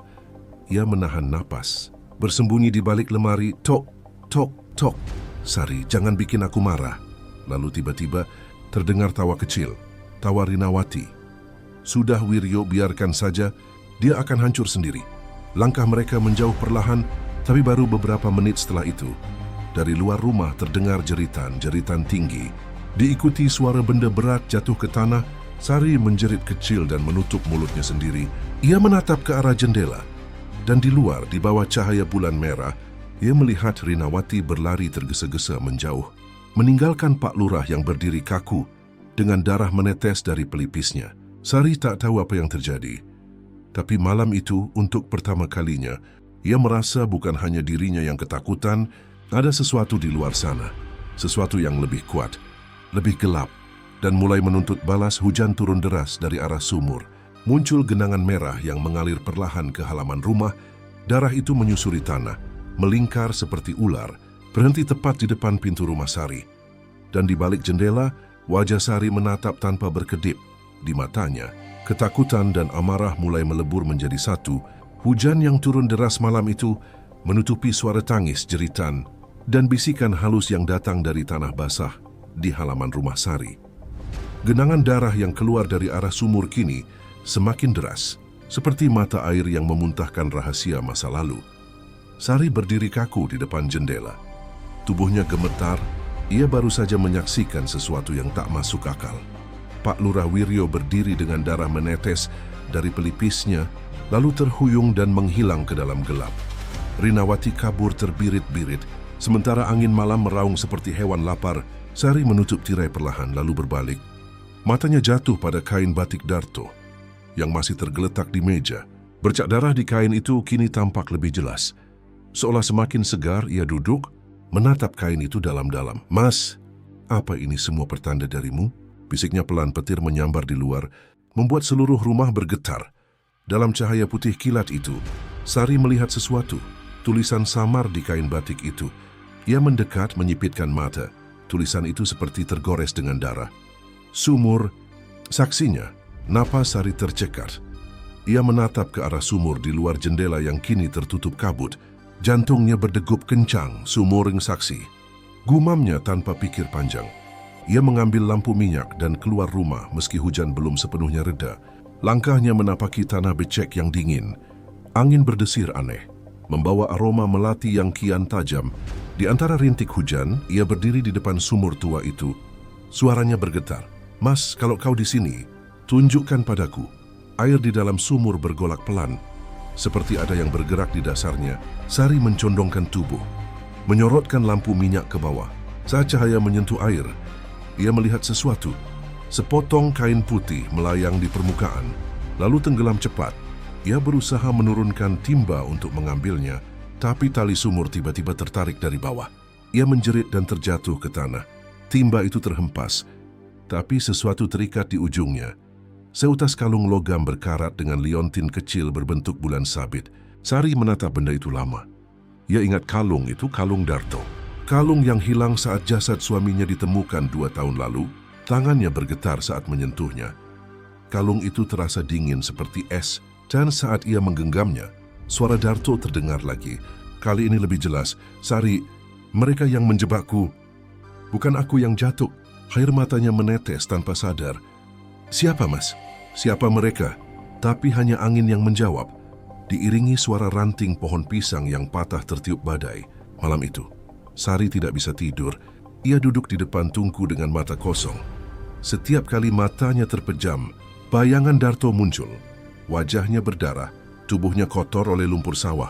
Ia menahan napas. Bersembunyi di balik lemari. Tok, tok, tok. Sari, jangan bikin aku marah. Lalu tiba-tiba terdengar tawa kecil, tawa Rinawati. Sudah Wiryo, biarkan saja, dia akan hancur sendiri. Langkah mereka menjauh perlahan, tapi baru beberapa menit setelah itu, dari luar rumah terdengar jeritan tinggi. Diikuti suara benda berat jatuh ke tanah. Sari menjerit kecil dan menutup mulutnya sendiri. Ia menatap ke arah jendela, dan di luar, di bawah cahaya bulan merah, ia melihat Rinawati berlari tergesa-gesa menjauh, meninggalkan Pak Lurah yang berdiri kaku dengan darah menetes dari pelipisnya. Sari tak tahu apa yang terjadi. Tapi malam itu, untuk pertama kalinya, ia merasa bukan hanya dirinya yang ketakutan, ada sesuatu di luar sana. Sesuatu yang lebih kuat, lebih gelap, dan mulai menuntut balas. Hujan turun deras dari arah sumur. Muncul genangan merah yang mengalir perlahan ke halaman rumah. Darah itu menyusuri tanah, melingkar seperti ular, berhenti tepat di depan pintu rumah Sari. Dan di balik jendela, wajah Sari menatap tanpa berkedip. Di matanya, ketakutan dan amarah mulai melebur menjadi satu. Hujan yang turun deras malam itu menutupi suara tangis, jeritan, dan bisikan halus yang datang dari tanah basah di halaman rumah Sari. Genangan darah yang keluar dari arah sumur kini semakin deras, seperti mata air yang memuntahkan rahasia masa lalu. Sari berdiri kaku di depan jendela. Tubuhnya gemetar, ia baru saja menyaksikan sesuatu yang tak masuk akal. Pak Lurah Wiryo berdiri dengan darah menetes dari pelipisnya, lalu terhuyung dan menghilang ke dalam gelap. Rinawati kabur terbirit-birit, sementara angin malam meraung seperti hewan lapar. Sari menutup tirai perlahan lalu berbalik. Matanya jatuh pada kain batik Darto yang masih tergeletak di meja. Bercak darah di kain itu kini tampak lebih jelas. Seolah semakin segar, ia duduk, menatap kain itu dalam-dalam. Mas, apa ini semua pertanda darimu? Bisiknya pelan. Petir menyambar di luar, membuat seluruh rumah bergetar. Dalam cahaya putih kilat itu, Sari melihat sesuatu, tulisan samar di kain batik itu. Ia mendekat, menyipitkan mata. Tulisan itu seperti tergores dengan darah. Sumur, saksinya. Napas Sari tercekat. Ia menatap ke arah sumur di luar jendela yang kini tertutup kabut. Jantungnya berdegup kencang. Sumuring saksi. Gumamnya tanpa pikir panjang. Ia mengambil lampu minyak dan keluar rumah meski hujan belum sepenuhnya reda. Langkahnya menapaki tanah becek yang dingin. Angin berdesir aneh, membawa aroma melati yang kian tajam. Di antara rintik hujan, ia berdiri di depan sumur tua itu. Suaranya bergetar. Mas, kalau kau di sini, tunjukkan padaku. Air di dalam sumur bergolak pelan, seperti ada yang bergerak di dasarnya. Sari mencondongkan tubuh, menyorotkan lampu minyak ke bawah. Saat cahaya menyentuh air, ia melihat sesuatu. Sepotong kain putih melayang di permukaan, lalu tenggelam cepat. Ia berusaha menurunkan timba untuk mengambilnya, tapi tali sumur tiba-tiba tertarik dari bawah. Ia menjerit dan terjatuh ke tanah. Timba itu terhempas, tapi sesuatu terikat di ujungnya. Seutas kalung logam berkarat dengan liontin kecil berbentuk bulan sabit. Sari menatap benda itu lama. Ia ingat kalung itu, kalung Darto. Kalung yang hilang saat jasad suaminya ditemukan 2 tahun lalu. Tangannya bergetar saat menyentuhnya. Kalung itu terasa dingin seperti es, dan saat ia menggenggamnya, suara Darto terdengar lagi. Kali ini lebih jelas. Sari, mereka yang menjebakku. Bukan aku yang jatuh. Air matanya menetes tanpa sadar. "Siapa, Mas? Siapa mereka?" Tapi hanya angin yang menjawab, diiringi suara ranting pohon pisang yang patah tertiup badai. Malam itu, Sari tidak bisa tidur. Ia duduk di depan tungku dengan mata kosong. Setiap kali matanya terpejam, bayangan Darto muncul. Wajahnya berdarah, tubuhnya kotor oleh lumpur sawah.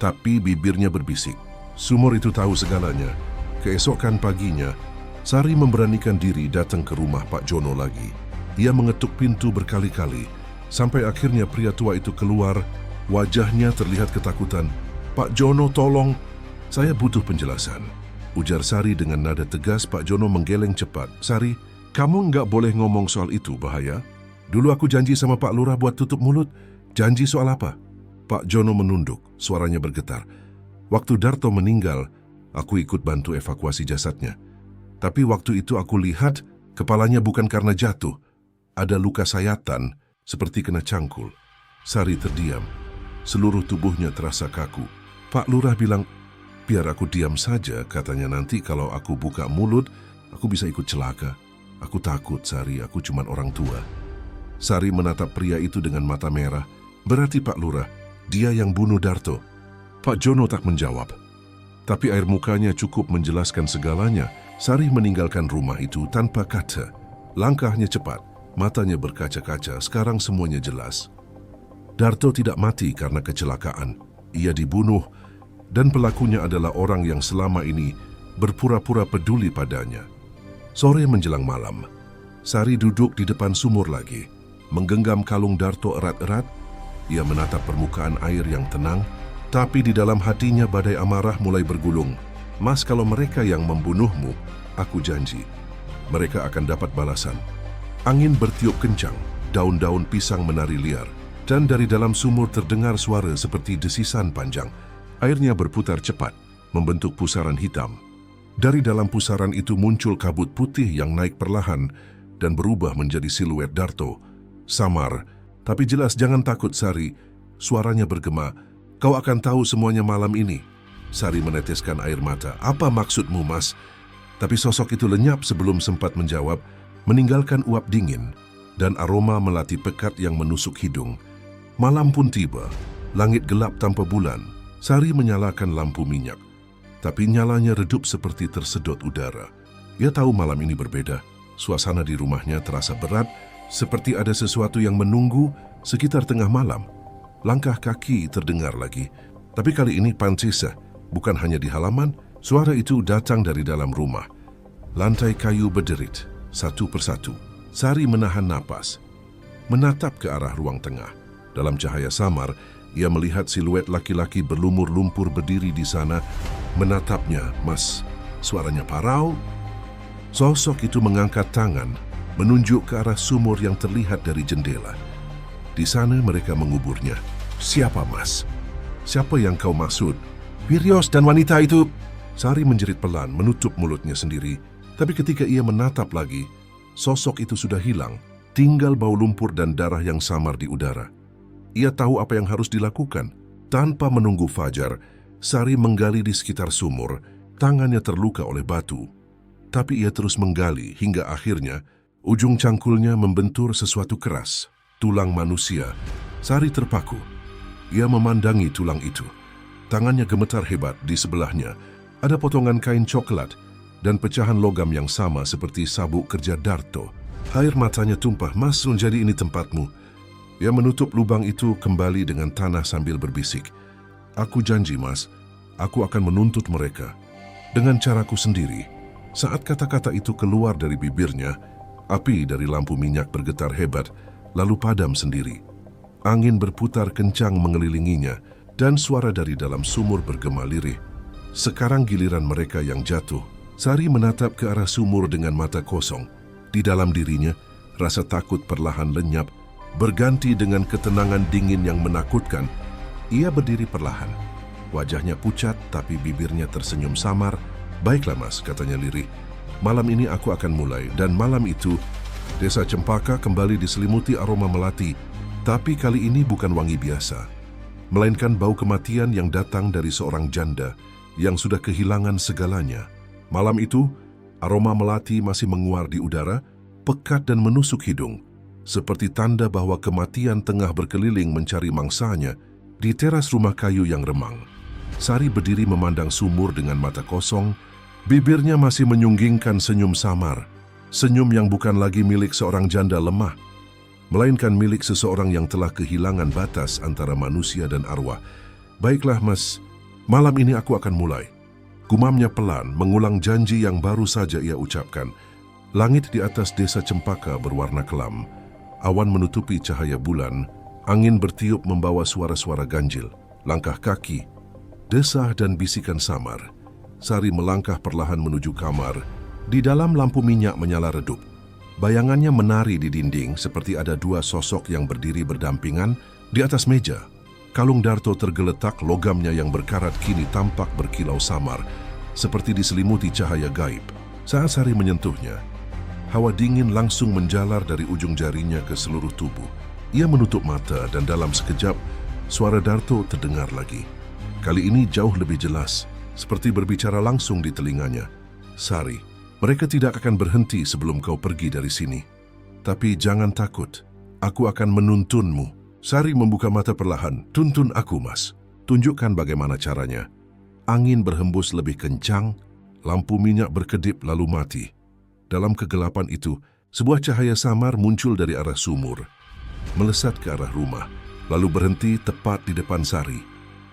Tapi bibirnya berbisik. Sumur itu tahu segalanya. Keesokan paginya, Sari memberanikan diri datang ke rumah Pak Jono lagi. Ia mengetuk pintu berkali-kali, sampai akhirnya pria tua itu keluar. Wajahnya terlihat ketakutan. "Pak Jono, tolong, saya butuh penjelasan," ujar Sari dengan nada tegas. Pak Jono menggeleng cepat. "Sari, kamu nggak boleh ngomong soal itu, bahaya. Dulu aku janji sama Pak Lurah buat tutup mulut. Janji soal apa?" Pak Jono menunduk, suaranya bergetar. "Waktu Darto meninggal, aku ikut bantu evakuasi jasadnya. Tapi waktu itu aku lihat kepalanya bukan karena jatuh. Ada luka sayatan, seperti kena cangkul." Sari terdiam. Seluruh tubuhnya terasa kaku. Pak Lurah bilang, "Biar aku diam saja," katanya, "nanti kalau aku buka mulut, aku bisa ikut celaka." "Aku takut, Sari, aku cuma orang tua." Sari menatap pria itu dengan mata merah. "Berarti Pak Lurah, dia yang bunuh Darto?" Pak Jono tak menjawab. Tapi air mukanya cukup menjelaskan segalanya. Sari meninggalkan rumah itu tanpa kata. Langkahnya cepat, matanya berkaca-kaca. Sekarang semuanya jelas. Darto tidak mati karena kecelakaan. Ia dibunuh, dan pelakunya adalah orang yang selama ini berpura-pura peduli padanya. Sore menjelang malam, Sari duduk di depan sumur lagi, menggenggam kalung Darto erat-erat. Ia menatap permukaan air yang tenang, tapi di dalam hatinya badai amarah mulai bergulung. "Mas, kalau mereka yang membunuhmu, aku janji, mereka akan dapat balasan." Angin bertiup kencang, daun-daun pisang menari liar, dan dari dalam sumur terdengar suara seperti desisan panjang. Airnya berputar cepat, membentuk pusaran hitam. Dari dalam pusaran itu muncul kabut putih yang naik perlahan dan berubah menjadi siluet Darto. Samar, tapi jelas. "Jangan takut, Sari," suaranya bergema. "Kau akan tahu semuanya malam ini." Sari meneteskan air mata. "Apa maksudmu, Mas?" Tapi sosok itu lenyap sebelum sempat menjawab, meninggalkan uap dingin dan aroma melati pekat yang menusuk hidung. Malam pun tiba, langit gelap tanpa bulan. Sari menyalakan lampu minyak, tapi nyalanya redup seperti tersedot udara. Ia tahu malam ini berbeda. Suasana di rumahnya terasa berat, seperti ada sesuatu yang menunggu sekitar tengah malam. Langkah kaki terdengar lagi, tapi kali ini pansisa, bukan hanya di halaman. Suara itu datang dari dalam rumah. Lantai kayu berderit, satu persatu. Sari menahan napas, menatap ke arah ruang tengah. Dalam cahaya samar, ia melihat siluet laki-laki berlumur lumpur berdiri di sana, menatapnya. "Mas," suaranya parau. Sosok itu mengangkat tangan, menunjuk ke arah sumur yang terlihat dari jendela. Di sana mereka menguburnya. "Siapa, Mas? Siapa yang kau maksud?" "Wirios dan wanita itu." Sari menjerit pelan, menutup mulutnya sendiri. Tapi ketika ia menatap lagi, sosok itu sudah hilang. Tinggal bau lumpur dan darah yang samar di udara. Ia tahu apa yang harus dilakukan. Tanpa menunggu fajar, Sari menggali di sekitar sumur. Tangannya terluka oleh batu. Tapi ia terus menggali hingga akhirnya ujung cangkulnya membentur sesuatu keras. Tulang manusia. Sari terpaku. Ia memandangi tulang itu. Tangannya gemetar hebat. Di sebelahnya ada potongan kain coklat dan pecahan logam yang sama seperti sabuk kerja Darto. Air matanya tumpah. "Mas, jadi ini tempatmu." Ia menutup lubang itu kembali dengan tanah sambil berbisik, "Aku janji, Mas, aku akan menuntut mereka dengan caraku sendiri." Saat kata-kata itu keluar dari bibirnya, api dari lampu minyak bergetar hebat, lalu padam sendiri. Angin berputar kencang mengelilinginya, dan suara dari dalam sumur bergema lirih. Sekarang giliran mereka yang jatuh. Sari menatap ke arah sumur dengan mata kosong. Di dalam dirinya, rasa takut perlahan lenyap, berganti dengan ketenangan dingin yang menakutkan. Ia berdiri perlahan. Wajahnya pucat, tapi bibirnya tersenyum samar. "Baiklah, Mas," katanya lirih. "Malam ini aku akan mulai." Dan malam itu, desa Cempaka kembali diselimuti aroma melati. Tapi kali ini bukan wangi biasa, melainkan bau kematian yang datang dari seorang janda yang sudah kehilangan segalanya. Malam itu, Aroma melati masih menguar di udara, pekat dan menusuk hidung, seperti tanda bahwa kematian tengah berkeliling mencari mangsanya di teras rumah kayu yang remang. Sari berdiri memandang sumur dengan mata kosong, bibirnya masih menyunggingkan senyum samar, senyum yang bukan lagi milik seorang janda lemah, melainkan milik seseorang yang telah kehilangan batas antara manusia dan arwah. Baiklah mas, malam ini aku akan mulai. Gumamnya pelan, mengulang janji yang baru saja ia ucapkan. Langit di atas desa Cempaka berwarna kelam. Awan menutupi cahaya bulan. Angin bertiup membawa suara-suara ganjil. Langkah kaki, desah dan bisikan samar. Sari melangkah perlahan menuju kamar. Di dalam lampu minyak menyala redup. Bayangannya menari di dinding seperti ada dua sosok yang berdiri berdampingan di atas meja. Kalung Darto tergeletak, logamnya yang berkarat kini tampak berkilau samar, seperti diselimuti cahaya gaib. Saat Sari menyentuhnya, hawa dingin langsung menjalar dari ujung jarinya ke seluruh tubuh. Ia menutup mata dan dalam sekejap, suara Darto terdengar lagi. Kali ini jauh lebih jelas, seperti berbicara langsung di telinganya. Sari, mereka tidak akan berhenti sebelum kau pergi dari sini. Tapi jangan takut, aku akan menuntunmu. Sari membuka mata perlahan. Tuntun aku, mas. Tunjukkan bagaimana caranya. Angin berhembus lebih kencang, lampu minyak berkedip lalu mati. Dalam kegelapan itu, sebuah cahaya samar muncul dari arah sumur, melesat ke arah rumah, lalu berhenti tepat di depan Sari.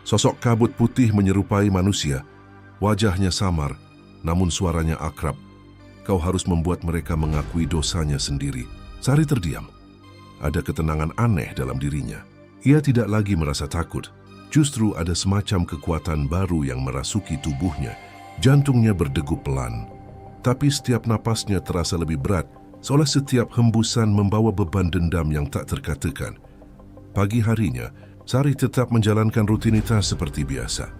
Sosok kabut putih menyerupai manusia. Wajahnya samar, namun suaranya akrab. Kau harus membuat mereka mengakui dosanya sendiri. Sari terdiam. Ada ketenangan aneh dalam dirinya. Ia tidak lagi merasa takut. Justru ada semacam kekuatan baru yang merasuki tubuhnya. Jantungnya berdegup pelan. Tapi setiap napasnya terasa lebih berat, seolah setiap hembusan membawa beban dendam yang tak terkatakan. Pagi harinya, Sari tetap menjalankan rutinitas seperti biasa.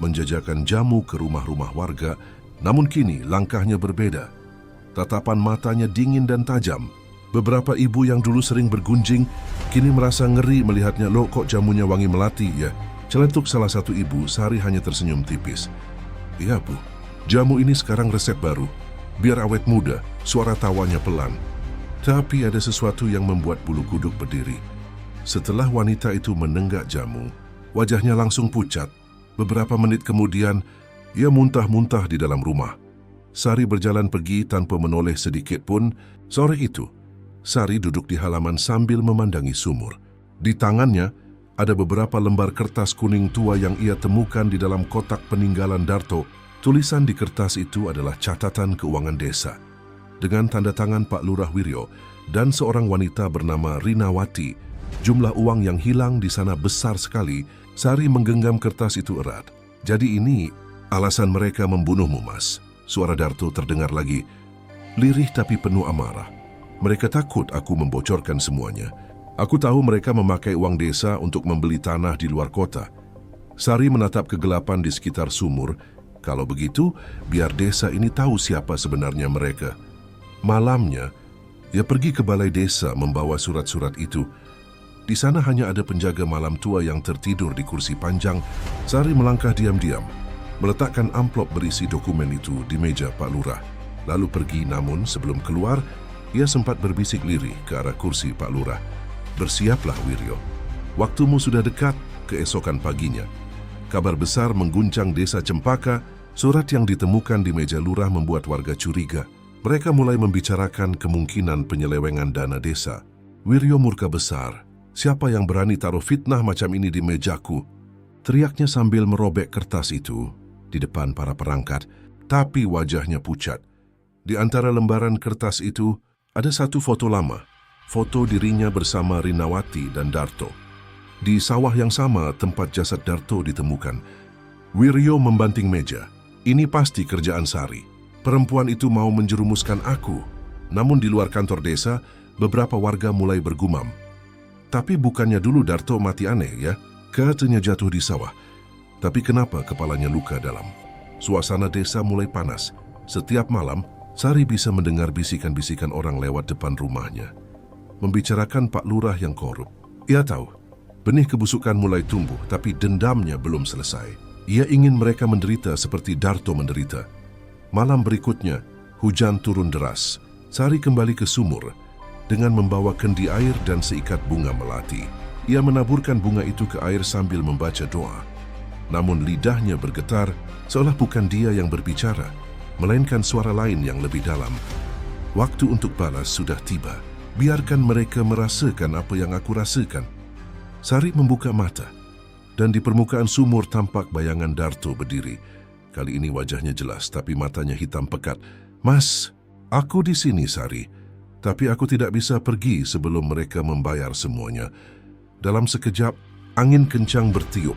Menjajakan jamu ke rumah-rumah warga, namun kini langkahnya berbeda. Tatapan matanya dingin dan tajam. Beberapa ibu yang dulu sering bergunjing, kini merasa ngeri melihatnya. Loh, kok jamunya wangi melati ya? Celentuk salah satu ibu. Sari hanya tersenyum tipis. Iya bu, jamu ini sekarang resep baru. Biar awet muda. Suara tawanya pelan. Tapi ada sesuatu yang membuat bulu kuduk berdiri. Setelah wanita itu menenggak jamu, wajahnya langsung pucat. Beberapa menit kemudian, ia muntah-muntah di dalam rumah. Sari berjalan pergi tanpa menoleh sedikit pun. Sore itu, Sari duduk di halaman sambil memandangi sumur. Di tangannya, ada beberapa lembar kertas kuning tua yang ia temukan di dalam kotak peninggalan Darto. Tulisan di kertas itu adalah catatan keuangan desa, dengan tanda tangan Pak Lurah Wiryo dan seorang wanita bernama Rinawati. Jumlah uang yang hilang di sana besar sekali. Sari menggenggam kertas itu erat. Jadi ini alasan mereka membunuhmu, mas. Suara Darto terdengar lagi, lirih tapi penuh amarah. Mereka takut aku membocorkan semuanya. Aku tahu mereka memakai uang desa untuk membeli tanah di luar kota. Sari menatap kegelapan di sekitar sumur. Kalau begitu, biar desa ini tahu siapa sebenarnya mereka. Malamnya, ia pergi ke balai desa membawa surat-surat itu. Di sana hanya ada penjaga malam tua yang tertidur di kursi panjang. Sari melangkah diam-diam, meletakkan amplop berisi dokumen itu di meja Pak Lurah, lalu pergi. Namun sebelum keluar, ia sempat berbisik lirih ke arah kursi Pak Lurah. Bersiaplah Wiryo, waktumu sudah dekat. Keesokan paginya, kabar besar mengguncang desa Cempaka. Surat yang ditemukan di meja lurah membuat warga curiga. Mereka mulai membicarakan kemungkinan penyelewengan dana desa. Wiryo murka besar. Siapa yang berani taruh fitnah macam ini di mejaku? Teriaknya sambil merobek kertas itu di depan para perangkat, tapi wajahnya pucat. Di antara lembaran kertas itu, ada satu foto lama, foto dirinya bersama Rinawati dan Darto. Di sawah yang sama tempat jasad Darto ditemukan. Wiryo membanting meja. Ini pasti kerjaan Sari. Perempuan itu mau menjerumuskan aku. Namun di luar kantor desa, beberapa warga mulai bergumam. Tapi bukannya dulu Darto mati aneh ya? Katanya jatuh di sawah. Tapi kenapa kepalanya luka dalam? Suasana desa mulai panas. Setiap malam, Sari bisa mendengar bisikan-bisikan orang lewat depan rumahnya, membicarakan Pak Lurah yang korup. Ia tahu, benih kebusukan mulai tumbuh, tapi dendamnya belum selesai. Ia ingin mereka menderita seperti Darto menderita. Malam berikutnya, Hujan turun deras. Sari kembali ke sumur dengan membawa kendi air dan seikat bunga melati. Ia menaburkan bunga itu ke air sambil membaca doa. Namun lidahnya bergetar seolah bukan dia yang berbicara, melainkan suara lain yang lebih dalam. Waktu untuk balas sudah tiba. Biarkan mereka merasakan apa yang aku rasakan. Sari membuka mata dan di permukaan sumur tampak bayangan Darto berdiri. Kali ini wajahnya jelas tapi matanya hitam pekat. Mas, aku di sini, Sari. Tapi aku tidak bisa pergi sebelum mereka membayar semuanya. Dalam sekejap, angin kencang bertiup.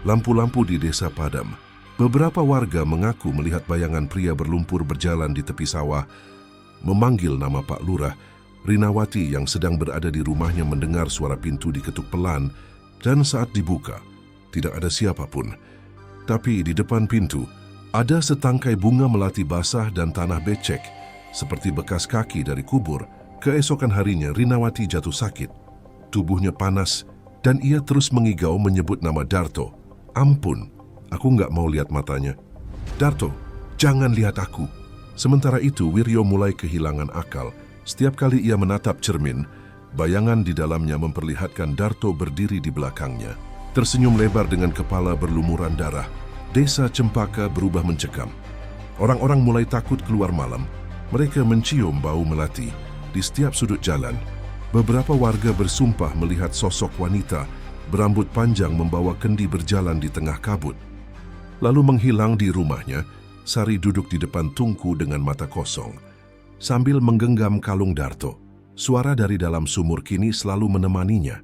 Lampu-lampu di desa padam. Beberapa warga mengaku melihat bayangan pria berlumpur berjalan di tepi sawah. Memanggil nama Pak Lurah, Rinawati yang sedang berada di rumahnya mendengar suara pintu diketuk pelan dan saat dibuka, tidak ada siapapun. Tapi di depan pintu, ada setangkai bunga melati basah dan tanah becek, seperti bekas kaki dari kubur. Keesokan harinya Rinawati jatuh sakit. Tubuhnya panas dan ia terus mengigau menyebut nama Darto. Ampun, aku nggak mau lihat matanya. Darto, jangan lihat aku. Sementara itu Wiryo mulai kehilangan akal. Setiap kali ia menatap cermin, bayangan di dalamnya memperlihatkan Darto berdiri di belakangnya. Tersenyum lebar dengan kepala berlumuran darah. Desa Cempaka berubah mencekam. Orang-orang mulai takut keluar malam. Mereka mencium bau melati. Di setiap sudut jalan, beberapa warga bersumpah melihat sosok wanita berambut panjang membawa kendi berjalan di tengah kabut. Lalu menghilang di rumahnya, Sari duduk di depan tungku dengan mata kosong, sambil menggenggam kalung Darto. Suara dari dalam sumur kini selalu menemaninya.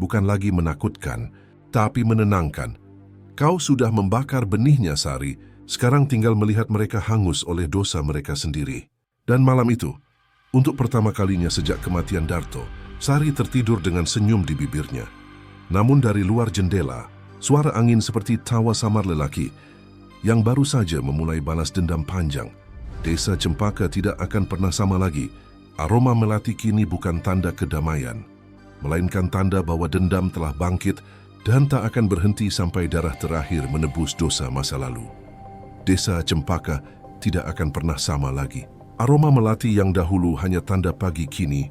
Bukan lagi menakutkan, tapi menenangkan. Kau sudah membakar benihnya, Sari. Sekarang tinggal melihat mereka hangus oleh dosa mereka sendiri. Dan malam itu, untuk pertama kalinya sejak kematian Darto, Sari tertidur dengan senyum di bibirnya. Namun dari luar jendela, suara angin seperti tawa samar lelaki yang baru saja memulai balas dendam panjang. Desa Cempaka tidak akan pernah sama lagi. Aroma melati kini bukan tanda kedamaian, melainkan tanda bahwa dendam telah bangkit dan tak akan berhenti sampai darah terakhir menebus dosa masa lalu. Desa Cempaka tidak akan pernah sama lagi. Aroma melati yang dahulu hanya tanda pagi kini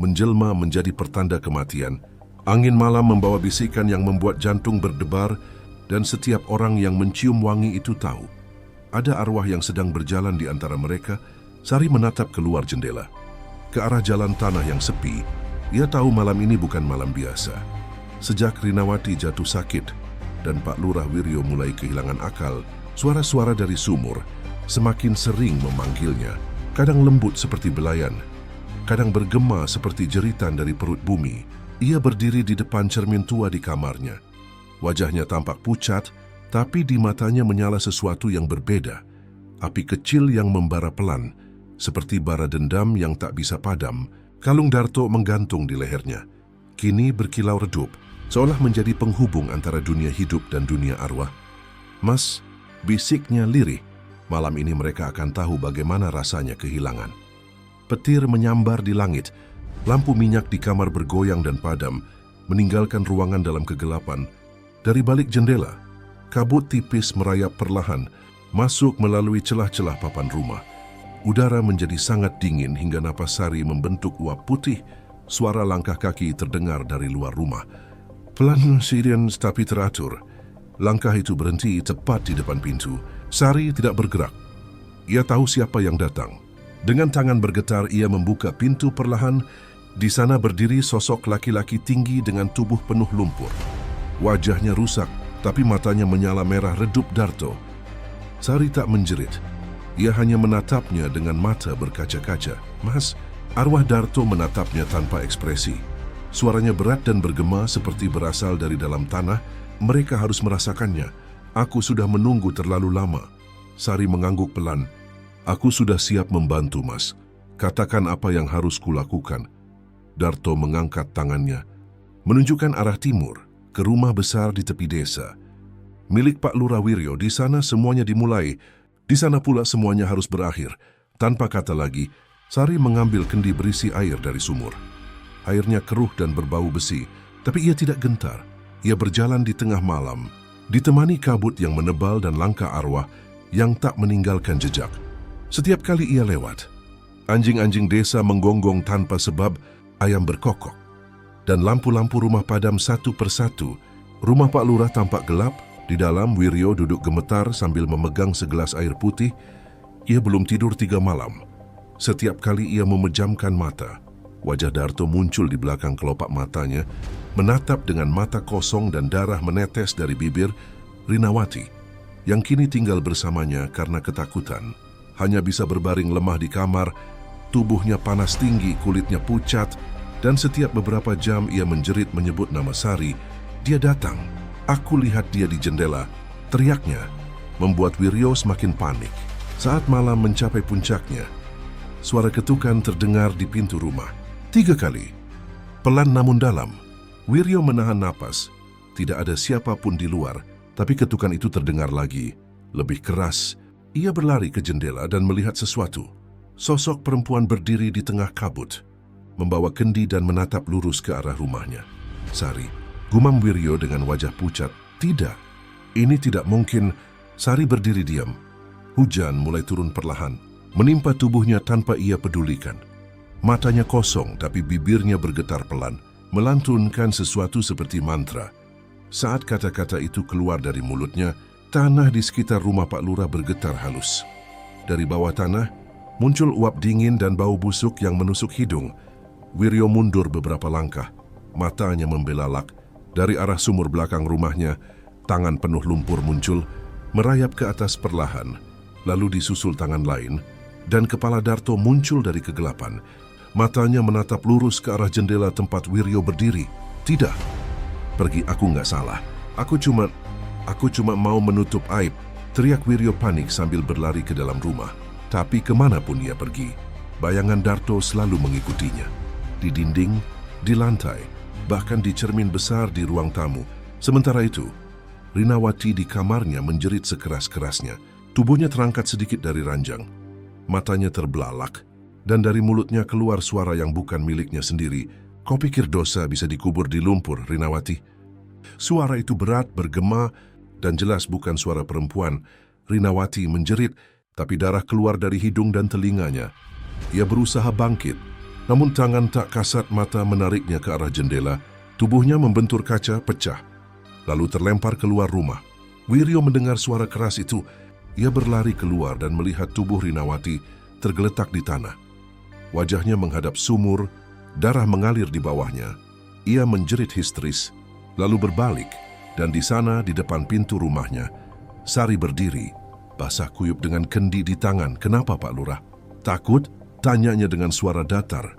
menjelma menjadi pertanda kematian. Angin malam membawa bisikan yang membuat jantung berdebar dan setiap orang yang mencium wangi itu tahu ada arwah yang sedang berjalan di antara mereka. Sari menatap keluar jendela ke arah jalan tanah yang sepi. Ia tahu malam ini bukan malam biasa. Sejak Rinawati jatuh sakit dan Pak Lurah Wiryo mulai kehilangan akal, suara-suara dari sumur semakin sering memanggilnya. Kadang lembut seperti belayan, kadang bergema seperti jeritan dari perut bumi. Ia berdiri di depan cermin tua di kamarnya. Wajahnya tampak pucat, tapi di matanya menyala sesuatu yang berbeda. Api kecil yang membara pelan, seperti bara dendam yang tak bisa padam. Kalung Darto menggantung di lehernya. Kini berkilau redup, seolah menjadi penghubung antara dunia hidup dan dunia arwah. Mas, bisiknya lirih. Malam ini mereka akan tahu bagaimana rasanya kehilangan. Petir menyambar di langit. Lampu minyak di kamar bergoyang dan padam, meninggalkan ruangan dalam kegelapan. Dari balik jendela, kabut tipis merayap perlahan, masuk melalui celah-celah papan rumah. Udara menjadi sangat dingin hingga napas Sari membentuk uap putih. Suara langkah kaki terdengar dari luar rumah. Pelan, sirian tapi teratur. Langkah itu berhenti tepat di depan pintu. Sari tidak bergerak. Ia tahu siapa yang datang. Dengan tangan bergetar, ia membuka pintu perlahan. Di sana berdiri sosok laki-laki tinggi dengan tubuh penuh lumpur. Wajahnya rusak, tapi matanya menyala merah redup Darto. Sari tak menjerit. Ia hanya menatapnya dengan mata berkaca-kaca. Mas, arwah Darto menatapnya tanpa ekspresi. Suaranya berat dan bergema seperti berasal dari dalam tanah. Mereka harus merasakannya. Aku sudah menunggu terlalu lama. Sari mengangguk pelan. Aku sudah siap membantu, Mas. Katakan apa yang harus kulakukan. Darto mengangkat tangannya, menunjukkan arah timur, ke rumah besar di tepi desa. Milik Pak Lurah Wiryo. Di sana semuanya dimulai. Di sana pula semuanya harus berakhir. Tanpa kata lagi, Sari mengambil kendi berisi air dari sumur. Airnya keruh dan berbau besi, tapi ia tidak gentar. Ia berjalan di tengah malam, ditemani kabut yang menebal dan langkah arwah yang tak meninggalkan jejak. Setiap kali ia lewat, anjing-anjing desa menggonggong tanpa sebab, ayam berkokok. Dan lampu-lampu rumah padam satu persatu. Rumah Pak Lurah tampak gelap. Di dalam, Wiryo duduk gemetar sambil memegang segelas air putih. Ia belum tidur 3 malam. Setiap kali ia memejamkan mata, wajah Darto muncul di belakang kelopak matanya, menatap dengan mata kosong dan darah menetes dari bibir. Rinawati, yang kini tinggal bersamanya karena ketakutan, hanya bisa berbaring lemah di kamar. Tubuhnya panas tinggi, kulitnya pucat, dan setiap beberapa jam ia menjerit menyebut nama Sari. Dia datang. Aku lihat dia di jendela. Teriaknya membuat Wiryo semakin panik. Saat malam mencapai puncaknya, suara ketukan terdengar di pintu rumah. 3 kali. Pelan namun dalam. Wiryo menahan napas. Tidak ada siapapun di luar, tapi ketukan itu terdengar lagi. Lebih keras. Ia berlari ke jendela dan melihat sesuatu. Sosok perempuan berdiri di tengah kabut, membawa kendi dan menatap lurus ke arah rumahnya. Sari, gumam Wiryo dengan wajah pucat. Tidak, ini tidak mungkin. Sari berdiri diam. Hujan mulai turun perlahan, menimpa tubuhnya tanpa ia pedulikan. Matanya kosong tapi bibirnya bergetar pelan, melantunkan sesuatu seperti mantra. Saat kata-kata itu keluar dari mulutnya, tanah di sekitar rumah Pak Lurah bergetar halus. Dari bawah tanah, muncul uap dingin dan bau busuk yang menusuk hidung. Wiryo mundur beberapa langkah, matanya membelalak. Dari arah sumur belakang rumahnya, tangan penuh lumpur muncul, merayap ke atas perlahan, lalu disusul tangan lain, dan kepala Darto muncul dari kegelapan. Matanya menatap lurus ke arah jendela tempat Wiryo berdiri. Tidak, pergi, aku nggak salah. Aku cuma mau menutup aib, teriak Wiryo panik sambil berlari ke dalam rumah. Tapi kemanapun ia pergi, bayangan Darto selalu mengikutinya. Di dinding, di lantai, bahkan di cermin besar di ruang tamu. Sementara itu, Rinawati di kamarnya menjerit sekeras-kerasnya. Tubuhnya terangkat sedikit dari ranjang. Matanya terbelalak, dan dari mulutnya keluar suara yang bukan miliknya sendiri. Kau pikir dosa bisa dikubur di lumpur, Rinawati? Suara itu berat, bergema, dan jelas bukan suara perempuan. Rinawati menjerit, tapi darah keluar dari hidung dan telinganya. Ia berusaha bangkit, namun tangan tak kasat mata menariknya ke arah jendela. Tubuhnya membentur kaca, pecah, lalu terlempar keluar rumah. Wiryo mendengar suara keras itu. Ia berlari keluar dan melihat tubuh Rinawati tergeletak di tanah. Wajahnya menghadap sumur, darah mengalir di bawahnya. Ia menjerit histeris, lalu berbalik, dan di sana di depan pintu rumahnya, Sari berdiri, basah kuyup dengan kendi di tangan. Kenapa, Pak Lurah? Takut? Tanyanya dengan suara datar.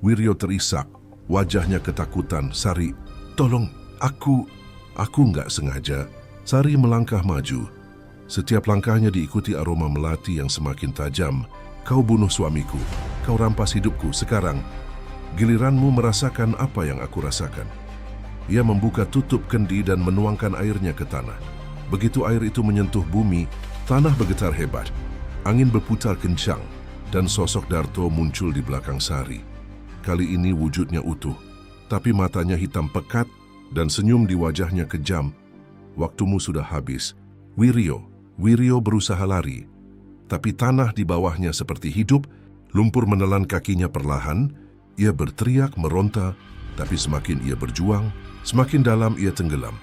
Wiryo terisak, wajahnya ketakutan. Sari, tolong, aku nggak sengaja. Sari melangkah maju. Setiap langkahnya diikuti aroma melati yang semakin tajam. Kau bunuh suamiku, kau rampas hidupku. Sekarang, giliranmu merasakan apa yang aku rasakan. Ia membuka tutup kendi dan menuangkan airnya ke tanah. Begitu air itu menyentuh bumi, tanah bergetar hebat. Angin berputar kencang, dan sosok Darto muncul di belakang Sari. Kali ini wujudnya utuh, tapi matanya hitam pekat dan senyum di wajahnya kejam. Waktumu sudah habis. Wiryo berusaha lari, tapi tanah di bawahnya seperti hidup. Lumpur menelan kakinya perlahan. Ia berteriak, meronta, tapi semakin ia berjuang, semakin dalam ia tenggelam.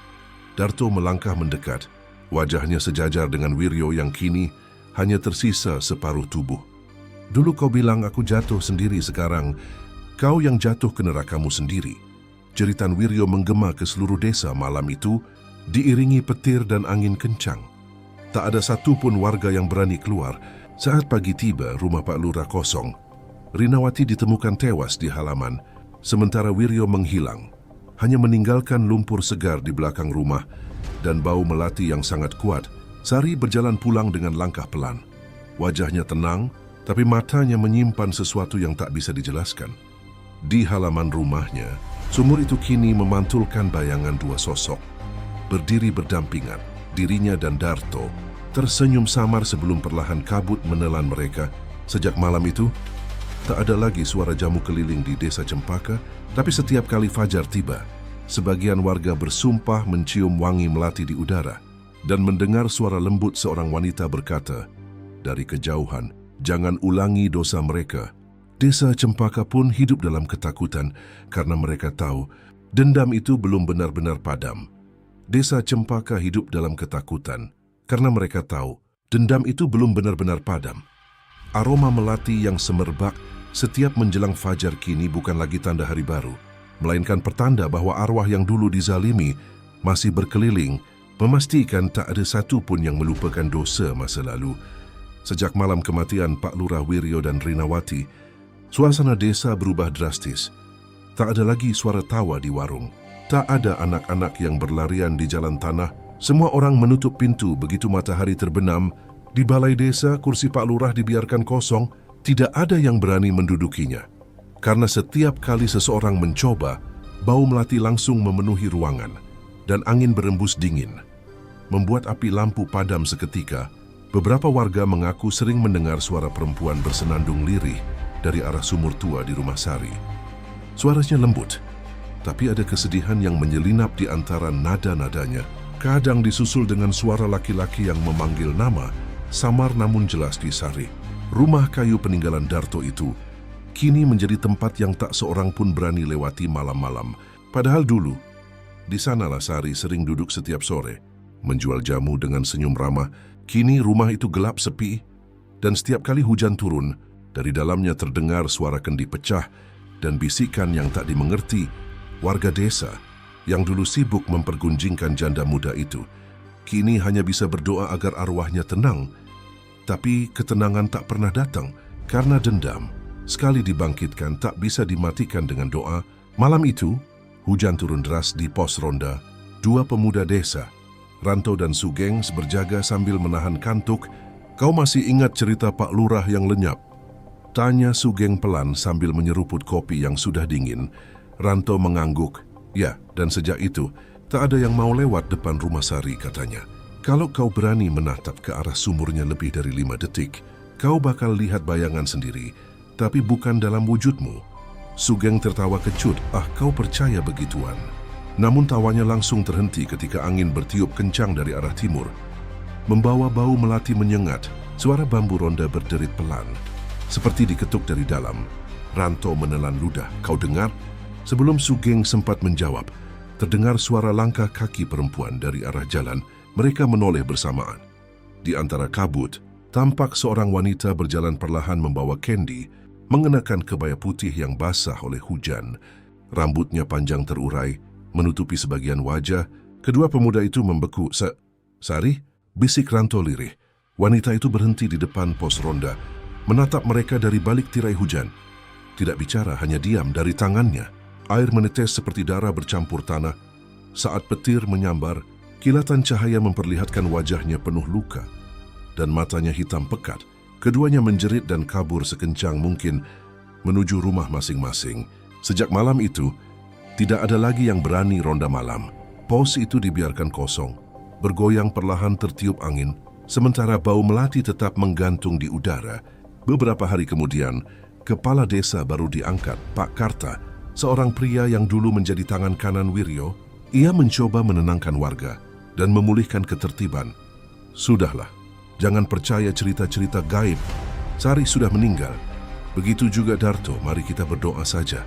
Darto melangkah mendekat. Wajahnya sejajar dengan Wiryo yang kini hanya tersisa separuh tubuh. Dulu kau bilang aku jatuh sendiri, sekarang kau yang jatuh ke nerakamu sendiri. Jeritan Wiryo menggema ke seluruh desa malam itu, diiringi petir dan angin kencang. Tak ada satupun warga yang berani keluar. Saat pagi tiba, rumah Pak Lurah kosong. Rinawati ditemukan tewas di halaman, sementara Wiryo menghilang, hanya meninggalkan lumpur segar di belakang rumah dan bau melati yang sangat kuat. Sari berjalan pulang dengan langkah pelan. Wajahnya tenang, tapi matanya menyimpan sesuatu yang tak bisa dijelaskan. Di halaman rumahnya, sumur itu kini memantulkan bayangan 2 sosok, berdiri berdampingan. Dirinya dan Darto tersenyum samar sebelum perlahan kabut menelan mereka. Sejak malam itu, tak ada lagi suara jamu keliling di desa Cempaka, tapi setiap kali fajar tiba, sebagian warga bersumpah mencium wangi melati di udara dan mendengar suara lembut seorang wanita berkata dari kejauhan, Jangan ulangi dosa mereka. Desa Cempaka pun hidup dalam ketakutan karena mereka tahu dendam itu belum benar-benar padam. Desa Cempaka hidup dalam ketakutan karena mereka tahu dendam itu belum benar-benar padam. Aroma melati yang semerbak setiap menjelang fajar kini bukan lagi tanda hari baru, melainkan pertanda bahwa arwah yang dulu dizalimi masih berkeliling, memastikan tak ada satu pun yang melupakan dosa masa lalu. Sejak malam kematian Pak Lurah Wiryo dan Rinawati, suasana desa berubah drastis. Tak ada lagi suara tawa di warung. Tak ada anak-anak yang berlarian di jalan tanah. Semua orang menutup pintu begitu matahari terbenam. Di balai desa, kursi Pak Lurah dibiarkan kosong. Tidak ada yang berani mendudukinya. Karena setiap kali seseorang mencoba, bau melati langsung memenuhi ruangan dan angin berembus dingin. Membuat api lampu padam seketika, beberapa warga mengaku sering mendengar suara perempuan bersenandung lirih dari arah sumur tua di rumah Sari. Suaranya lembut, tapi ada kesedihan yang menyelinap di antara nada-nadanya. Kadang disusul dengan suara laki-laki yang memanggil nama, samar namun jelas di Sari. Rumah kayu peninggalan Darto itu kini menjadi tempat yang tak seorang pun berani lewati malam-malam. Padahal dulu, di sanalah Sari sering duduk setiap sore, menjual jamu dengan senyum ramah. Kini rumah itu gelap sepi, dan setiap kali hujan turun, dari dalamnya terdengar suara kendi pecah dan bisikan yang tak dimengerti. Warga desa yang dulu sibuk mempergunjingkan janda muda itu, kini hanya bisa berdoa agar arwahnya tenang. Tapi ketenangan tak pernah datang karena dendam. Sekali dibangkitkan tak bisa dimatikan dengan doa. Malam itu, hujan turun deras di pos ronda. Dua pemuda desa, Ranto dan Sugeng, berjaga sambil menahan kantuk. "Kau masih ingat cerita Pak Lurah yang lenyap?" tanya Sugeng pelan sambil menyeruput kopi yang sudah dingin. Ranto mengangguk. "Ya, dan sejak itu, tak ada yang mau lewat depan rumah Sari," katanya. "Kalau kau berani menatap ke arah sumurnya lebih dari 5 detik, kau bakal lihat bayangan sendiri, tapi bukan dalam wujudmu." Sugeng tertawa kecut. "Ah, kau percaya begituan?" Namun tawanya langsung terhenti ketika angin bertiup kencang dari arah timur. Membawa bau melati menyengat, suara bambu ronda berderit pelan, seperti diketuk dari dalam. Ranto menelan ludah. "Kau dengar?" Sebelum Sugeng sempat menjawab, terdengar suara langkah kaki perempuan dari arah jalan. Mereka menoleh bersamaan. Di antara kabut, tampak seorang wanita berjalan perlahan membawa Candy, mengenakan kebaya putih yang basah oleh hujan. Rambutnya panjang terurai, menutupi sebagian wajah. Kedua pemuda itu membeku. Sari?" bisik Ranto lirih. Wanita itu berhenti di depan pos ronda, menatap mereka dari balik tirai hujan. Tidak bicara, hanya diam. Dari tangannya, air menetes seperti darah bercampur tanah. Saat petir menyambar, kilatan cahaya memperlihatkan wajahnya penuh luka dan matanya hitam pekat. Keduanya menjerit dan kabur sekencang mungkin menuju rumah masing-masing. Sejak malam itu, tidak ada lagi yang berani ronda malam. Pos itu dibiarkan kosong, bergoyang perlahan tertiup angin, sementara bau melati tetap menggantung di udara. Beberapa hari kemudian, kepala desa baru diangkat, Pak Karta, seorang pria yang dulu menjadi tangan kanan Wiryo. Ia mencoba menenangkan warga dan memulihkan ketertiban. "Sudahlah, jangan percaya cerita-cerita gaib. Sari sudah meninggal. Begitu juga Darto, mari kita berdoa saja."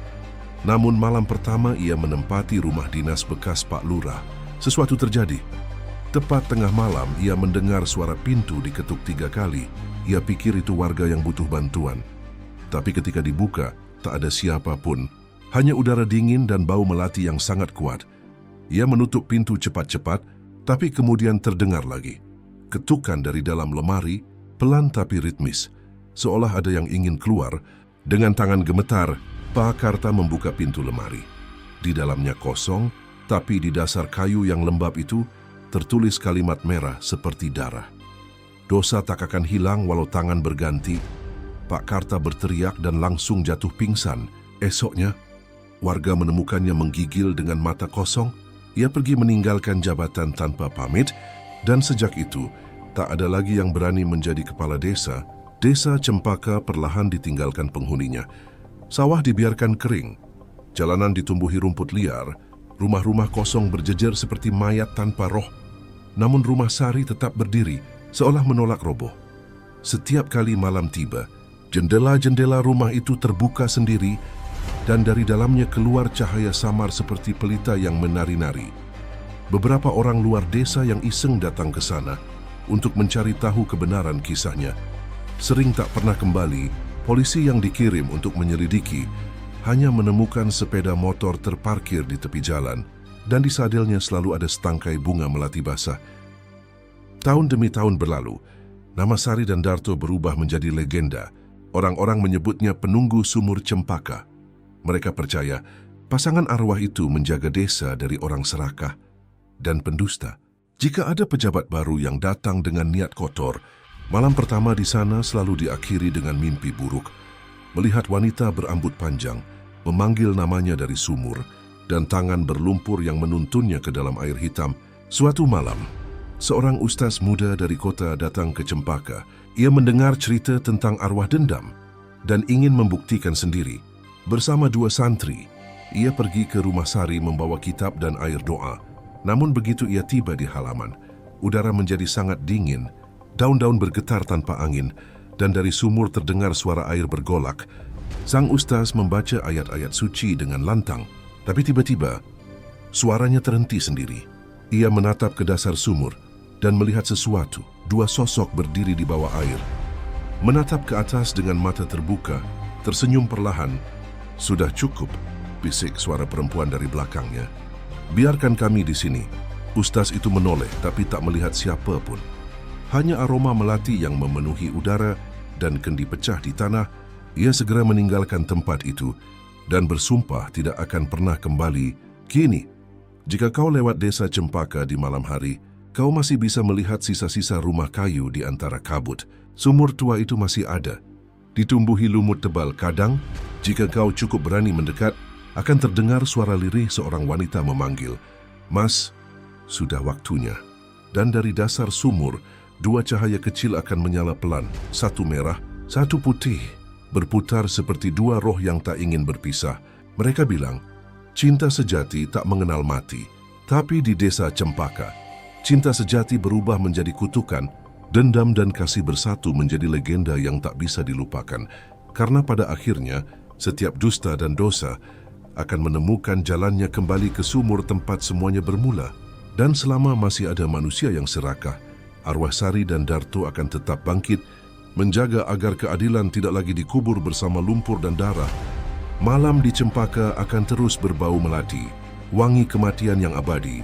Namun malam pertama ia menempati rumah dinas bekas Pak Lurah, sesuatu terjadi. Tepat tengah malam ia mendengar suara pintu diketuk 3 kali. Ia pikir itu warga yang butuh bantuan. Tapi ketika dibuka, tak ada siapapun. Hanya udara dingin dan bau melati yang sangat kuat. Ia menutup pintu cepat-cepat, tapi kemudian terdengar lagi ketukan dari dalam lemari, pelan tapi ritmis, seolah ada yang ingin keluar. Dengan tangan gemetar, Pak Karta membuka pintu lemari. Di dalamnya kosong, tapi di dasar kayu yang lembab itu tertulis kalimat merah seperti darah. "Dosa tak akan hilang walau tangan berganti." Pak Karta berteriak dan langsung jatuh pingsan. Esoknya, warga menemukannya menggigil dengan mata kosong. Ia pergi meninggalkan jabatan tanpa pamit, dan sejak itu, tak ada lagi yang berani menjadi kepala desa. Desa Cempaka perlahan ditinggalkan penghuninya. Sawah dibiarkan kering, jalanan ditumbuhi rumput liar, rumah-rumah kosong berjejer seperti mayat tanpa roh. Namun rumah Sari tetap berdiri, seolah menolak roboh. Setiap kali malam tiba, jendela-jendela rumah itu terbuka sendiri dan dari dalamnya keluar cahaya samar seperti pelita yang menari-nari. Beberapa orang luar desa yang iseng datang ke sana untuk mencari tahu kebenaran kisahnya. Sering tak pernah kembali. Polisi yang dikirim untuk menyelidiki hanya menemukan sepeda motor terparkir di tepi jalan dan di sadelnya selalu ada setangkai bunga melati basah. Tahun demi tahun berlalu, nama Sari dan Darto berubah menjadi legenda. Orang-orang menyebutnya penunggu sumur Cempaka. Mereka percaya pasangan arwah itu menjaga desa dari orang serakah dan pendusta. Jika ada pejabat baru yang datang dengan niat kotor, malam pertama di sana selalu diakhiri dengan mimpi buruk. Melihat wanita berambut panjang, memanggil namanya dari sumur, dan tangan berlumpur yang menuntunnya ke dalam air hitam. Suatu malam, seorang ustaz muda dari kota datang ke Cempaka. Ia mendengar cerita tentang arwah dendam dan ingin membuktikan sendiri. Bersama dua santri, ia pergi ke rumah Sari membawa kitab dan air doa. Namun begitu ia tiba di halaman, udara menjadi sangat dingin, daun-daun bergetar tanpa angin, dan dari sumur terdengar suara air bergolak. Sang ustaz membaca ayat-ayat suci dengan lantang, tapi tiba-tiba suaranya terhenti sendiri. Ia menatap ke dasar sumur dan melihat sesuatu. Dua sosok berdiri di bawah air, menatap ke atas dengan mata terbuka, tersenyum perlahan. "Sudah cukup," bisik suara perempuan dari belakangnya. "Biarkan kami di sini." Ustaz itu menoleh tapi tak melihat siapa pun. Hanya aroma melati yang memenuhi udara dan kendi pecah di tanah. Ia segera meninggalkan tempat itu dan bersumpah tidak akan pernah kembali. "Kini, jika kau lewat desa Cempaka di malam hari, kau masih bisa melihat sisa-sisa rumah kayu di antara kabut. Sumur tua itu masih ada, ditumbuhi lumut tebal. Kadang, jika kau cukup berani mendekat, akan terdengar suara lirih seorang wanita memanggil, 'Mas, sudah waktunya.' Dan dari dasar sumur, dua cahaya kecil akan menyala pelan, satu merah, satu putih, berputar seperti dua roh yang tak ingin berpisah. Mereka bilang, cinta sejati tak mengenal mati. Tapi di desa Cempaka, cinta sejati berubah menjadi kutukan, dendam dan kasih bersatu menjadi legenda yang tak bisa dilupakan. Karena pada akhirnya, setiap dusta dan dosa akan menemukan jalannya kembali ke sumur tempat semuanya bermula. Dan selama masih ada manusia yang serakah, arwah Sari dan Darto akan tetap bangkit, menjaga agar keadilan tidak lagi dikubur bersama lumpur dan darah. Malam di Cempaka akan terus berbau melati, wangi kematian yang abadi,